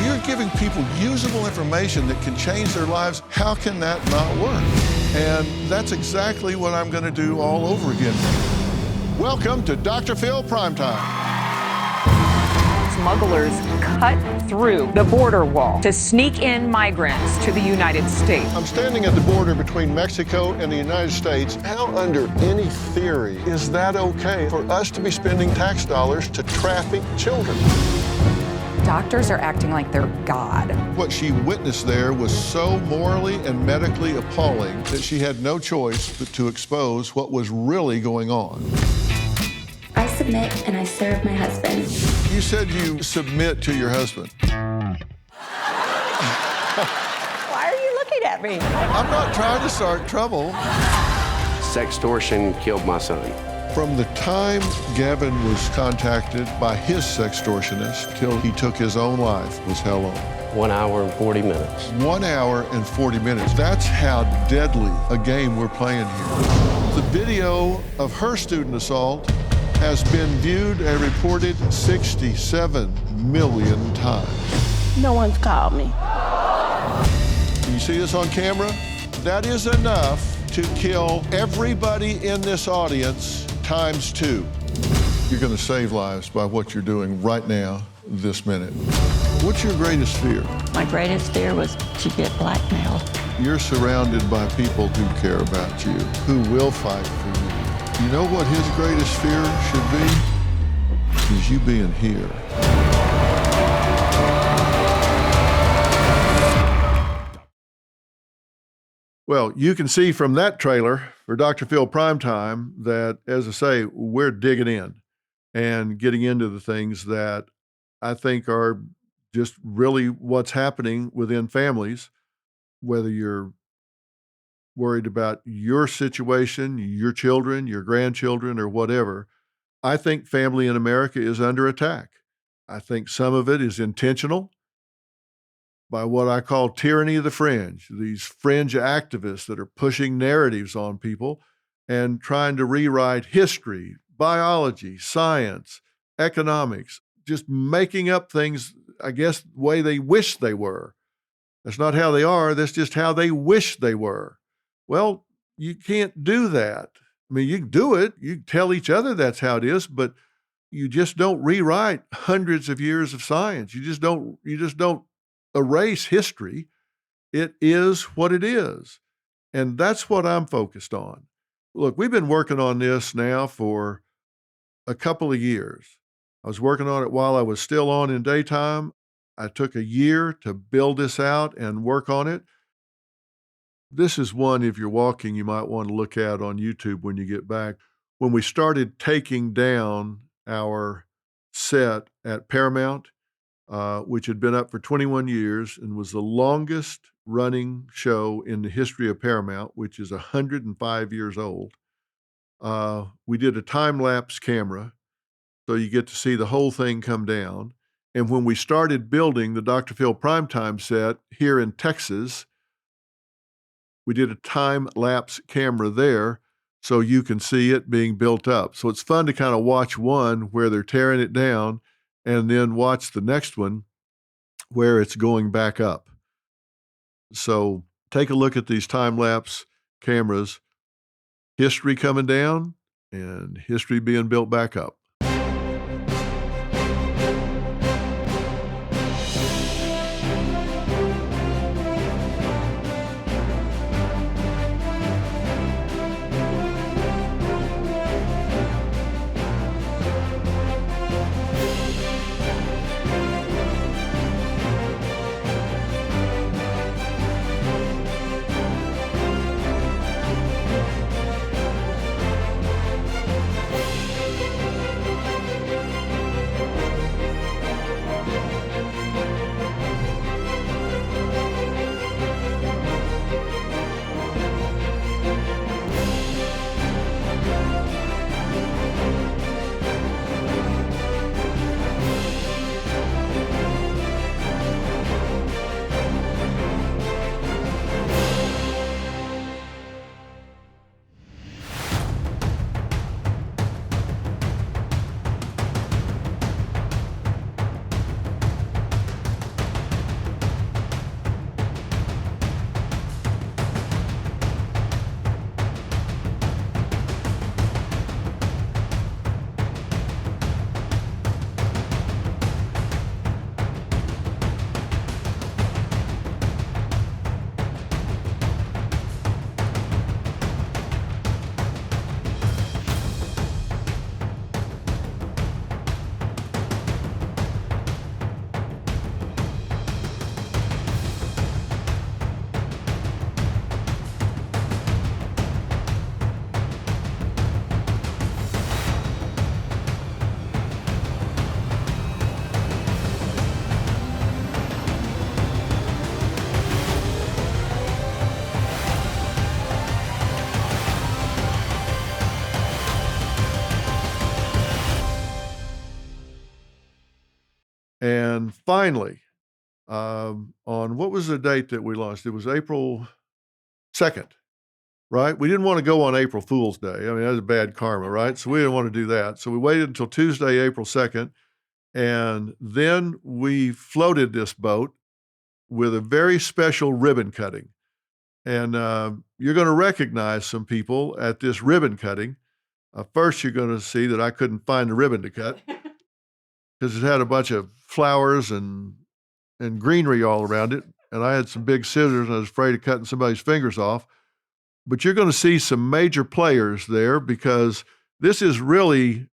You're giving people usable information that can change their lives. How can that not work? And that's exactly what I'm going to do all over again. Welcome to Dr. Phil Primetime. Smugglers cut through the border wall to sneak in migrants to the United States. I'm standing at the border between Mexico and the United States. How under any theory is that okay for us to be spending tax dollars to traffic children? Doctors are acting like they're God. What she witnessed there was so morally and medically appalling that she had no choice but to expose what was really going on. I submit and I serve my husband. You said you submit to your husband. Why are you looking at me? I'm not trying to start trouble. Sextortion killed my son. From the time Gavin was contacted by his sextortionist till he took his own life was how long? 1 hour and 40 minutes. 1 hour and 40 minutes. That's how deadly a game we're playing here. The video of her student assault has been viewed and reported 67 million times. No one's called me. You see this on camera? That is enough to kill everybody in this audience times 2. You're going to save lives by what you're doing right now, this minute. What's your greatest fear? My greatest fear was to get blackmailed. You're surrounded by people who care about you, who will fight for you. You know what his greatest fear should be? Is you being here. Well, you can see from that trailer for Dr. Phil Primetime that, as I say, we're digging in and getting into the things that I think are just really what's happening within families, whether you're worried about your situation, your children, your grandchildren, or whatever. I think family in America is under attack. I think some of it is intentional by what I call tyranny of the fringe, these fringe activists that are pushing narratives on people and trying to rewrite history, biology, science, economics, just making up things, I guess, the way they wish they were. That's not how they are, that's just how they wish they were. Well, you can't do that. I mean, you can do it, you can tell each other that's how it is, but you just don't rewrite hundreds of years of science. You just don't erase history. It is what it is. And that's what I'm focused on. Look, we've been working on this now for a couple of years. I was working on it while I was still on in daytime. I took a year to build this out and work on it. This is one, if you're walking, you might want to look at on YouTube when you get back. When we started taking down our set at Paramount, which had been up for 21 years and was the longest running show in the history of Paramount, which is 105 years old. We did a time-lapse camera, so you get to see the whole thing come down. And when we started building the Dr. Phil Primetime set here in Texas, we did a time-lapse camera there so you can see it being built up. So it's fun to kind of watch one where they're tearing it down and then watch the next one where it's going back up. So take a look at these time-lapse cameras, history coming down and history being built back up. And finally, on what was the date that we launched? It was April 2nd, right? We didn't want to go on April Fool's Day. I mean, that was bad karma, right? So we didn't want to do that. So we waited until Tuesday, April 2nd, and then we floated this boat with a very special ribbon cutting. And you're going to recognize some people at this ribbon cutting. First, you're going to see that I couldn't find the ribbon to cut because it had a bunch of flowers and greenery all around it. And I had some big scissors and I was afraid of cutting somebody's fingers off. But you're going to see some major players there because this is really,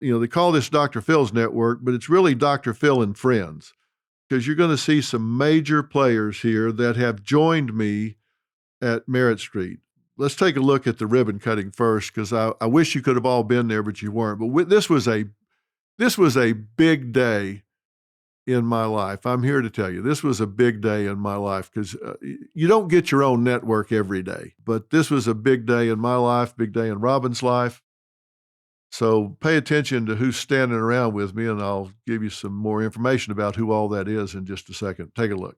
they call this Dr. Phil's network, but it's really Dr. Phil and Friends, because you're going to see some major players here that have joined me at Merritt Street. Let's take a look at the ribbon cutting first, because I wish you could have all been there, but you weren't. But this was a big day in my life. I'm here to tell you, this was a big day in my life, because you don't get your own network every day. But this was a big day in my life, big day in Robin's life. So pay attention to who's standing around with me, and I'll give you some more information about who all that is in just a second. Take a look.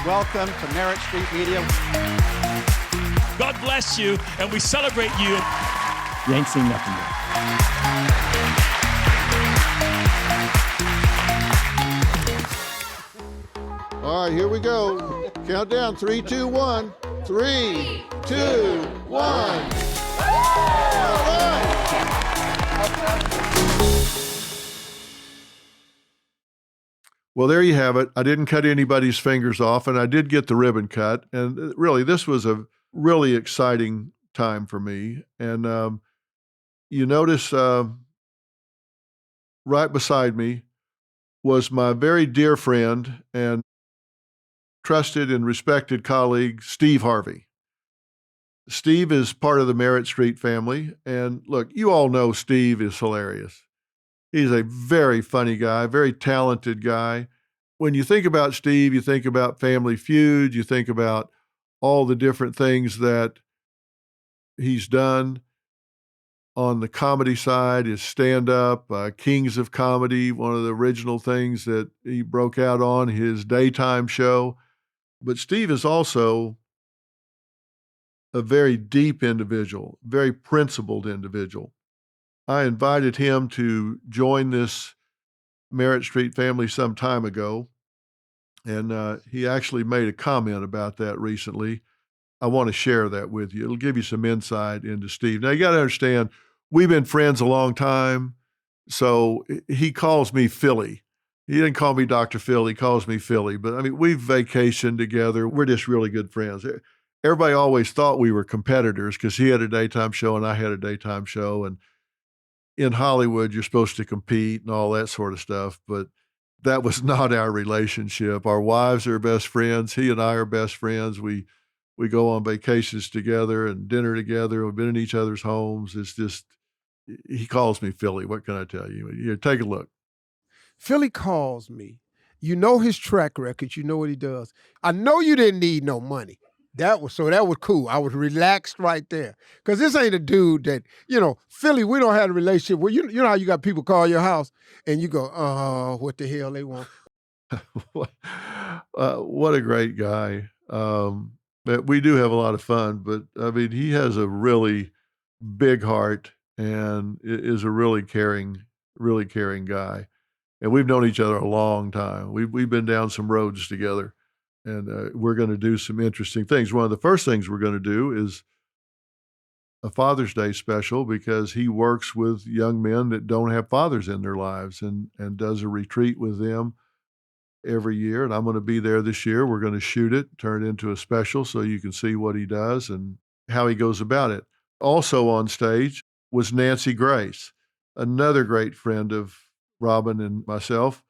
Welcome to Merritt Street Media. God bless you, and we celebrate you. You ain't seen nothing yet. All right, here we go. Countdown, 3, 2, 1. 3, 2, 1. All right. Well, there you have it. I didn't cut anybody's fingers off, and I did get the ribbon cut. And really, this was a really exciting time for me. And you notice right beside me was my very dear friend and trusted and respected colleague, Steve Harvey. Steve is part of the Merritt Street family. And look, you all know Steve is hilarious. He's a very funny guy, very talented guy. When you think about Steve, you think about Family Feud, you think about all the different things that he's done on the comedy side, his stand-up, Kings of Comedy, one of the original things that he broke out on, his daytime show. But Steve is also a very deep individual, very principled individual. I invited him to join this Merritt Street family some time ago, and he actually made a comment about that recently. I want to share that with you. It'll give you some insight into Steve. Now, you got to understand, we've been friends a long time, so he calls me Philly. He didn't call me Dr. Phil, he calls me Philly. But, I mean, we've vacationed together. We're just really good friends. Everybody always thought we were competitors because he had a daytime show and I had a daytime show. And in Hollywood, you're supposed to compete and all that sort of stuff. But that was not our relationship. Our wives are best friends. He and I are best friends. We go on vacations together and dinner together. We've been in each other's homes. It's just, he calls me Philly. What can I tell you? Here, take a look. Philly calls me. You know his track record. You know what he does. I know you didn't need no money. That was cool. I was relaxed right there. Because this ain't a dude that, Philly, we don't have a relationship where, you know how you got people call your house and you go, oh, what the hell they want? What a great guy. We do have a lot of fun, but I mean, he has a really big heart and is a really caring guy. And we've known each other a long time. We've been down some roads together, and we're going to do some interesting things. One of the first things we're going to do is a Father's Day special, because he works with young men that don't have fathers in their lives and does a retreat with them every year. And I'm going to be there this year. We're going to shoot it, turn it into a special so you can see what he does and how he goes about it. Also on stage was Nancy Grace, another great friend of Robin and myself.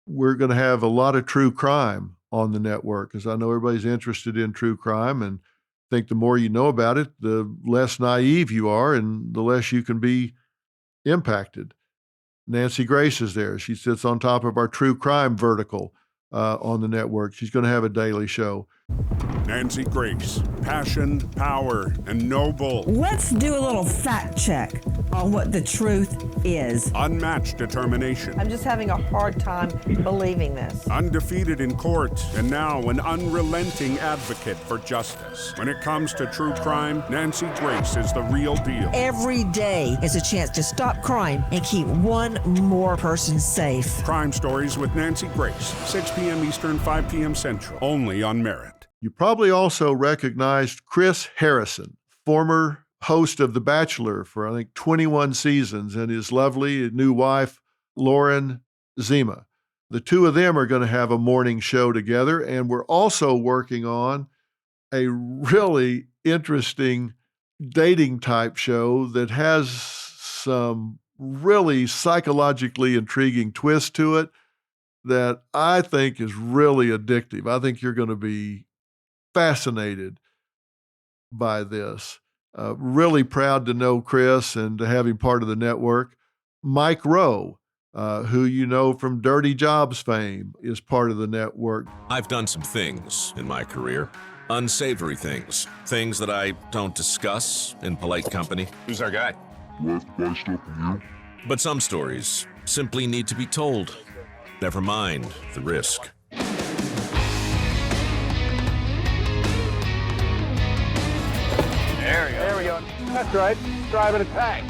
We're going to have a lot of true crime on the network, because I know everybody's interested in true crime, and I think the more you know about it, the less naive you are and the less you can be impacted. Nancy Grace is there. She sits on top of our true crime vertical on the network. She's going to have a daily show. Nancy Grace, passion, power, and noble. Let's do a little fact check on what the truth is. Unmatched determination. I'm just having a hard time believing this. Undefeated in court, and now an unrelenting advocate for justice. When it comes to true crime, Nancy Grace is the real deal. Every day is a chance to stop crime and keep one more person safe. Crime Stories with Nancy Grace, 6 p.m. Eastern, 5 p.m. Central, only on Merit. You probably also recognized Chris Harrison, former host of The Bachelor for, I think, 21 seasons, and his lovely new wife, Lauren Zima. The two of them are going to have a morning show together, and we're also working on a really interesting dating type show that has some really psychologically intriguing twists to it that I think is really addictive. I think you're going to be fascinated by this. Really proud to know Chris and to have him part of the network. Mike Rowe, who you know from Dirty Jobs fame, is part of the network. I've done some things in my career. Unsavory things. Things that I don't discuss in polite company. Who's our guy? What stuff from you? But some stories simply need to be told. Never mind the risk. There we go. That's right. Drive and attack.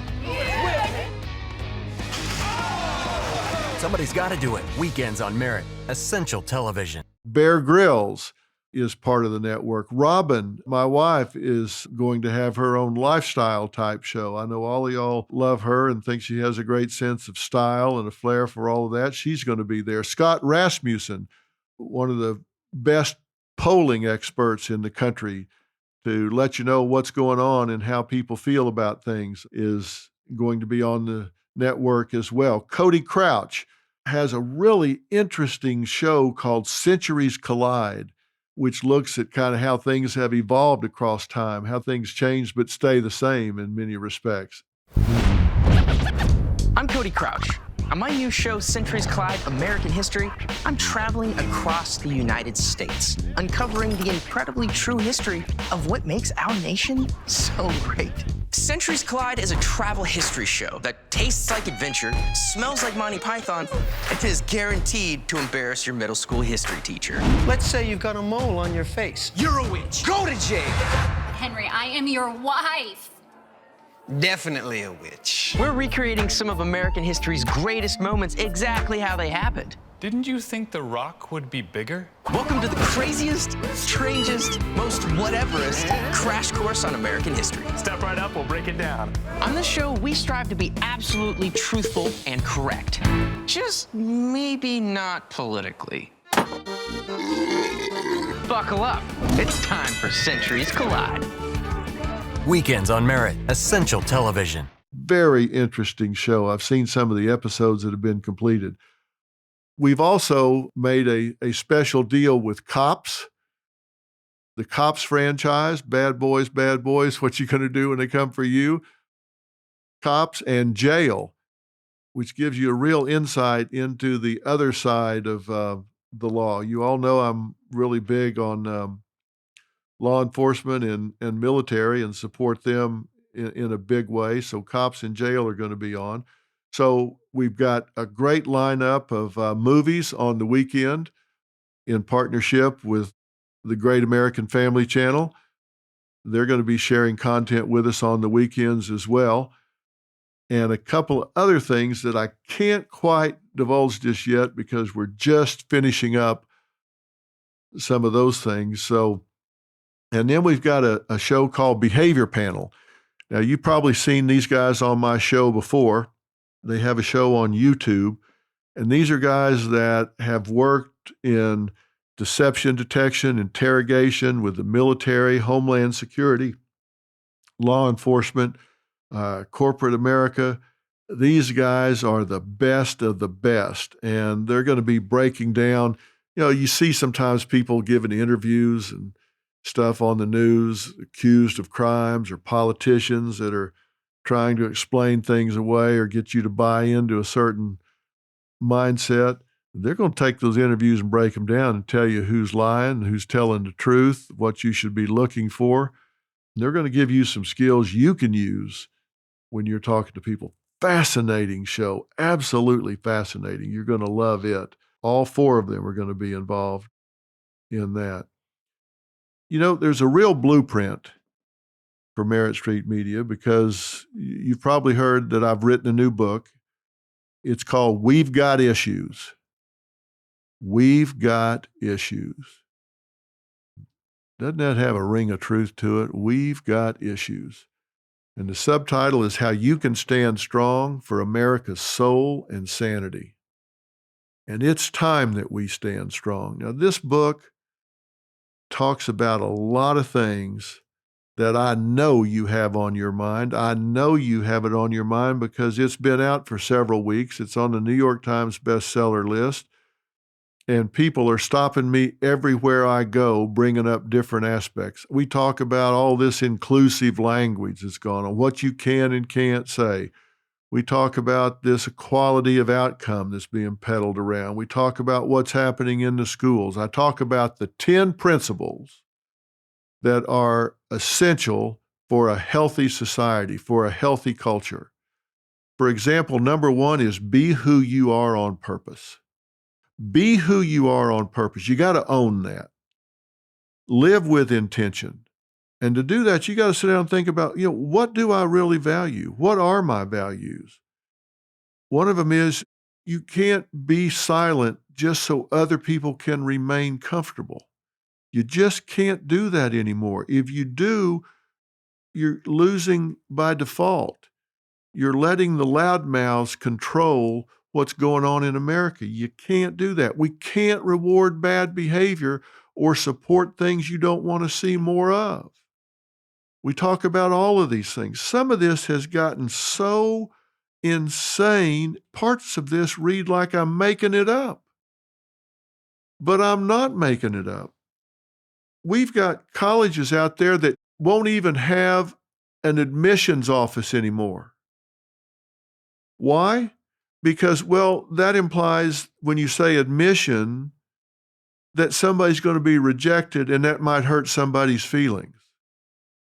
Somebody's got to do it. Weekends on Merit. Essential television. Bear Grylls is part of the network. Robin, my wife, is going to have her own lifestyle type show. I know all of y'all love her and think she has a great sense of style and a flair for all of that. She's going to be there. Scott Rasmussen, one of the best polling experts in the country, to let you know what's going on and how people feel about things, is going to be on the network as well. Cody Crouch has a really interesting show called Centuries Collide, which looks at kind of how things have evolved across time, how things change but stay the same in many respects. I'm Cody Crouch. On my new show, Centuries Collide American History, I'm traveling across the United States, uncovering the incredibly true history of what makes our nation so great. Centuries Collide is a travel history show that tastes like adventure, smells like Monty Python, and is guaranteed to embarrass your middle school history teacher. Let's say you've got a mole on your face. You're a witch. Go to jail. Henry, I am your wife. Definitely a witch. We're recreating some of American history's greatest moments exactly how they happened. Didn't you think The Rock would be bigger? Welcome to the craziest, strangest, most whateverest crash course on American history. Step right up, we'll break it down. On this show, we strive to be absolutely truthful and correct. Just maybe not politically. Buckle up. It's time for Centuries Collide. Weekends on Merit. Essential television. Very interesting show. I've seen some of the episodes that have been completed. We've also made a special deal with Cops, the Cops franchise, Bad Boys, what you going to do when they come for you? Cops and Jail, which gives you a real insight into the other side of the law. You all know I'm really big on law enforcement and military and support them in a big way. So Cops and Jail are going to be on. So we've got a great lineup of movies on the weekend in partnership with the Great American Family Channel. They're going to be sharing content with us on the weekends as well. And a couple of other things that I can't quite divulge just yet because we're just finishing up some of those things. So, and then we've got a show called Behavior Panel. Now, you've probably seen these guys on my show before. They have a show on YouTube, and these are guys that have worked in deception detection, interrogation with the military, Homeland Security, law enforcement, corporate America. These guys are the best of the best, and they're going to be breaking down. You know, you see sometimes people giving interviews and stuff on the news, accused of crimes, or politicians that are trying to explain things away or get you to buy into a certain mindset. They're going to take those interviews and break them down and tell you who's lying, who's telling the truth, what you should be looking for. They're going to give you some skills you can use when you're talking to people. Fascinating show. Absolutely fascinating. You're going to love it. All 4 of them are going to be involved in that. You know, there's a real blueprint for Merit Street Media because you've probably heard that I've written a new book. It's called We've Got Issues. We've Got Issues. Doesn't that have a ring of truth to it? We've got issues. And the subtitle is How You Can Stand Strong for America's Soul and Sanity. And it's time that we stand strong. Now, this book talks about a lot of things that I know you have on your mind. I know you have it on your mind because it's been out for several weeks. It's on the New York Times bestseller list. And people are stopping me everywhere I go, bringing up different aspects. We talk about all this inclusive language that's gone on, what you can and can't say. We talk about this equality of outcome that's being peddled around. We talk about what's happening in the schools. I talk about the 10 principles that are essential for a healthy society, for a healthy culture. For example, number 1 is be who you are on purpose. Be who you are on purpose. You got to own that. Live with intention. And to do that, you got to sit down and think about, what do I really value? What are my values? One of them is you can't be silent just so other people can remain comfortable. You just can't do that anymore. If you do, you're losing by default. You're letting the loudmouths control what's going on in America. You can't do that. We can't reward bad behavior or support things you don't want to see more of. We talk about all of these things. Some of this has gotten so insane, parts of this read like I'm making it up. But I'm not making it up. We've got colleges out there that won't even have an admissions office anymore. Why? Because, that implies when you say admission that somebody's going to be rejected and that might hurt somebody's feelings.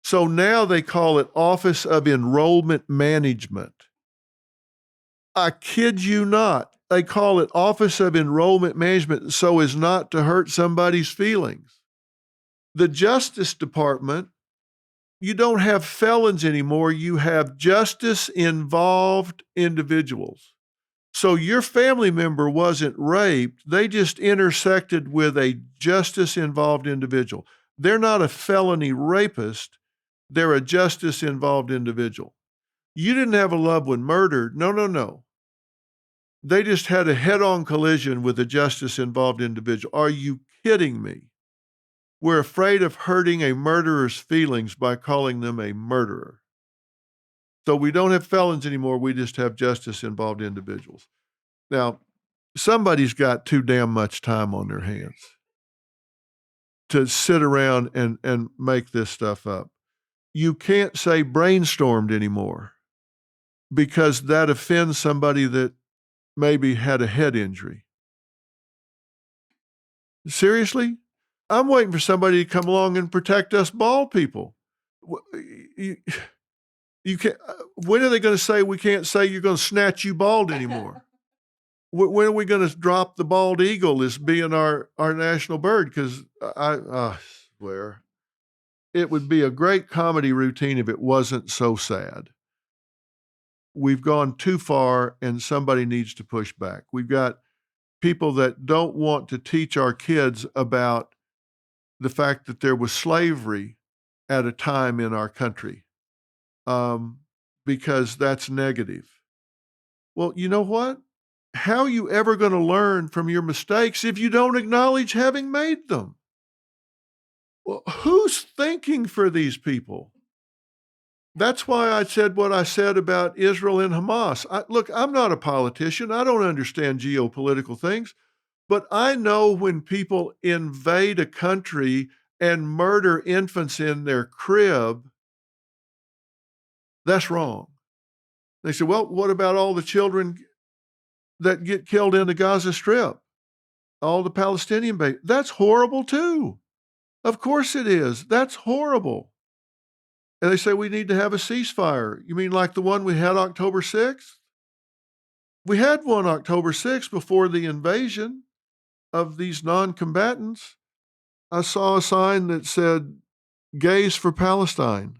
So now they call it Office of Enrollment Management. I kid you not. They call it Office of Enrollment Management so as not to hurt somebody's feelings. The Justice Department, you don't have felons anymore. You have justice-involved individuals. So your family member wasn't raped. They just intersected with a justice-involved individual. They're not a felony rapist. They're a justice-involved individual. You didn't have a loved one murdered. No. They just had a head-on collision with a justice-involved individual. Are you kidding me? We're afraid of hurting a murderer's feelings by calling them a murderer. So we don't have felons anymore. We just have justice-involved individuals. Now, somebody's got too damn much time on their hands to sit around and make this stuff up. You can't say brainstormed anymore because that offends somebody that maybe had a head injury. Seriously? I'm waiting for somebody to come along and protect us bald people. You can't. When are they going to say we can't say you're going to snatch you bald anymore? When are we going to drop the bald eagle as being our national bird? Because I swear, it would be a great comedy routine if it wasn't so sad. We've gone too far and somebody needs to push back. We've got people that don't want to teach our kids about the fact that there was slavery at a time in our country because that's negative. Well, you know what? How are you ever going to learn from your mistakes if you don't acknowledge having made them? Well, who's thinking for these people? That's why I said what I said about Israel and Hamas. Look, I'm not a politician. I don't understand geopolitical things, but I know when people invade a country and murder infants in their crib, that's wrong. They say, well, what about all the children that get killed in the Gaza Strip? all the Palestinian babies. That's horrible too. Of course it is. That's horrible. And they say we need to have a ceasefire. You mean like the one we had October 6th? We had one October 6th before the invasion of these non-combatants. I saw a sign that said, "Gays for Palestine."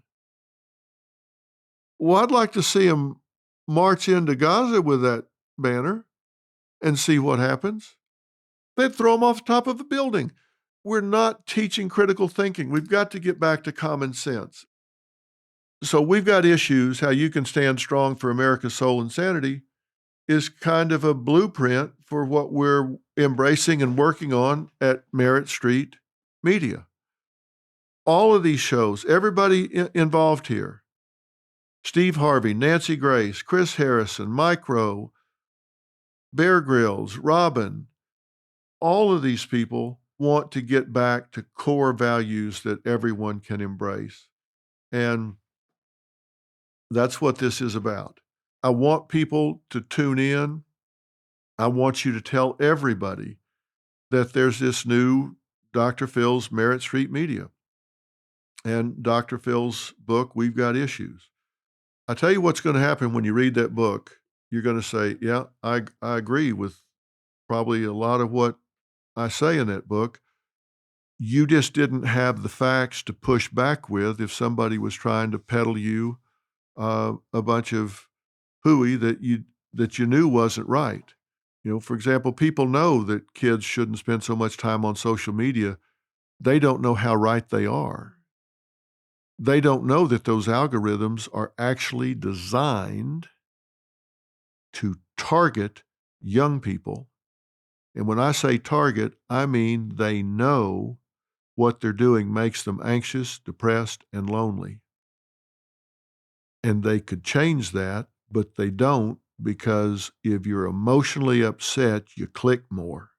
Well, I'd like to see them march into Gaza with that banner and see what happens. They'd throw them off the top of a building. We're not teaching critical thinking. We've got to get back to common sense. So we've got issues. How you can stand strong for America's soul and sanity is kind of a blueprint for what we're embracing and working on at Merritt Street Media. All of these shows, everybody involved here, Steve Harvey, Nancy Grace, Chris Harrison, Mike Rowe, Bear Grylls, Robin, all of these people want to get back to core values that everyone can embrace. And that's what this is about. I want people to tune in. I want you to tell everybody that there's this new Dr. Phil's Merritt Street Media and Dr. Phil's book, We've Got Issues. I tell you what's going to happen when you read that book. You're going to say, yeah, I agree with probably a lot of what I say in that book. You just didn't have the facts to push back with if somebody was trying to peddle you a bunch of hooey that you knew wasn't right. You know, for example, people know that kids shouldn't spend so much time on social media. They don't know how right they are. They don't know that those algorithms are actually designed to target young people. And when I say target, I mean they know what they're doing makes them anxious, depressed, and lonely. And they could change that, but they don't, because if you're emotionally upset, you click more.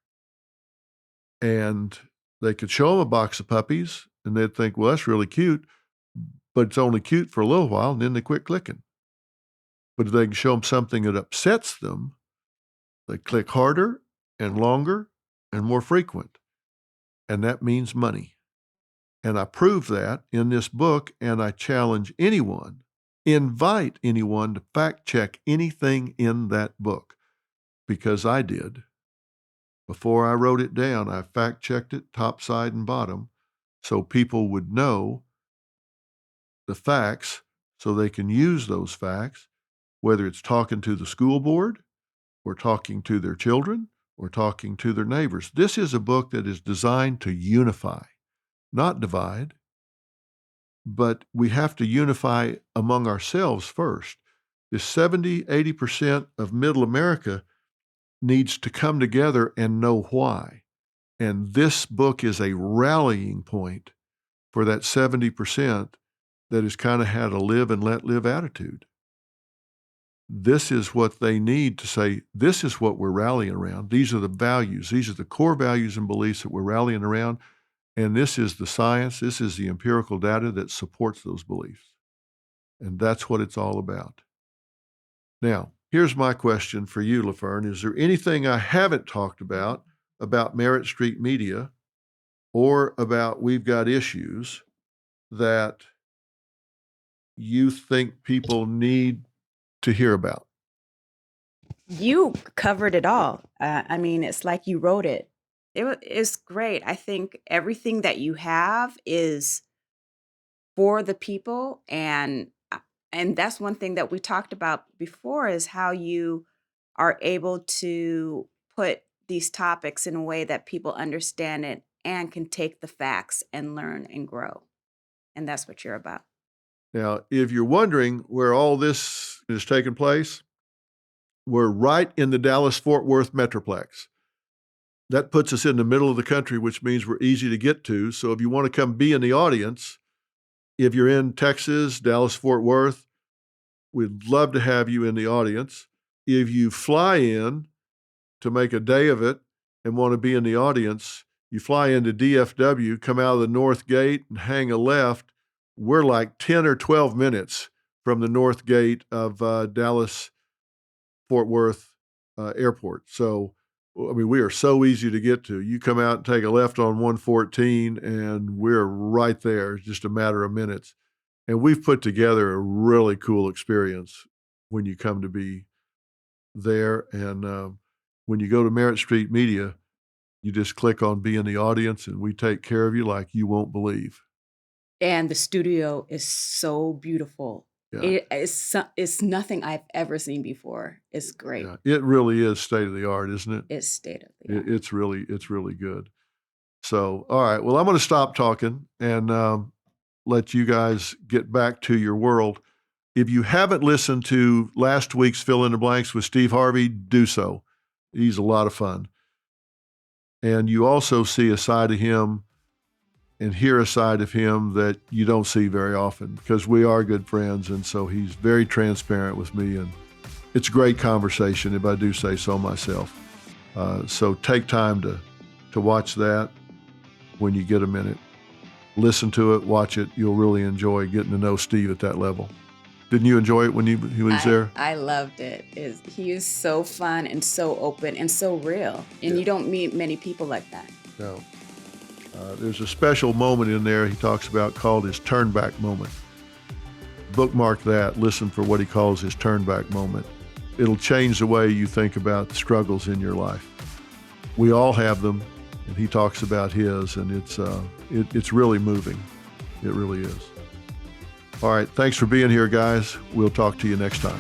And they could show them a box of puppies and they'd think, well, that's really cute, but it's only cute for a little while and then they quit clicking. But if they can show them something that upsets them, they click harder and longer and more frequent. And that means money. And I prove that in this book, and I challenge anyone, invite anyone to fact check anything in that book, because I did. Before I wrote it down, I fact checked it top, side, and bottom so people would know the facts so they can use those facts, whether it's talking to the school board or talking to their children or talking to their neighbors. This is a book that is designed to unify, not divide. But we have to unify among ourselves first. The 70-80% of middle America needs to come together and know why. And this book is a rallying point for that 70% that has kind of had a live and let live attitude. This is what they need to say, this is what we're rallying around. These are the values. These are the core values and beliefs that we're rallying around. And this is the science, this is the empirical data that supports those beliefs. And that's what it's all about. Now, here's my question for you, LaFern. Is there anything I haven't talked about Merritt Street Media or about We've Got Issues that you think people need to hear about? You covered it all. I mean, it's like you wrote it. It's great. I think everything that you have is for the people, and that's one thing that we talked about before is how you are able to put these topics in a way that people understand it and can take the facts and learn and grow. And that's what you're about. Now, if you're wondering where all this is taking place, we're right in the Dallas-Fort Worth Metroplex. That puts us in the middle of the country, which means we're easy to get to. So if you want to come be in the audience, if you're in Texas, Dallas-Fort Worth, we'd love to have you in the audience. If you fly in to make a day of it and want to be in the audience, you fly into DFW, come out of the north gate and hang a left. We're like 10 or 12 minutes from the north gate of Dallas-Fort Worth Airport. So I mean, we are so easy to get to. You come out and take a left on 114, and we're right there. It's just a matter of minutes. And we've put together a really cool experience when you come to be there. And when you go to Merritt Street Media, you just click on Be in the Audience, and we take care of you like you won't believe. And the studio is so beautiful. Yeah. It's nothing I've ever seen before. It's great. Yeah, it really is state of the art, isn't it? It's state of the art. It's really good. So, all right. Well, I'm going to stop talking and let you guys get back to your world. If you haven't listened to last week's Fill in the Blanks with Steve Harvey, do so. He's a lot of fun. And you also see a side of him and hear a side of him that you don't see very often, because we are good friends. And so he's very transparent with me, and it's a great conversation, if I do say so myself. So take time to watch that when you get a minute. Listen to it, watch it. You'll really enjoy getting to know Steve at that level. Didn't you enjoy it when he was there? I loved it. He is so fun and so open and so real. And you don't meet many people like that. No. There's a special moment in there he talks about called his turn back moment. Bookmark that. Listen for what he calls his turn back moment. It'll change the way you think about the struggles in your life. We all have them, and he talks about his, and it's really moving. It really is. All right, thanks for being here, guys. We'll talk to you next time.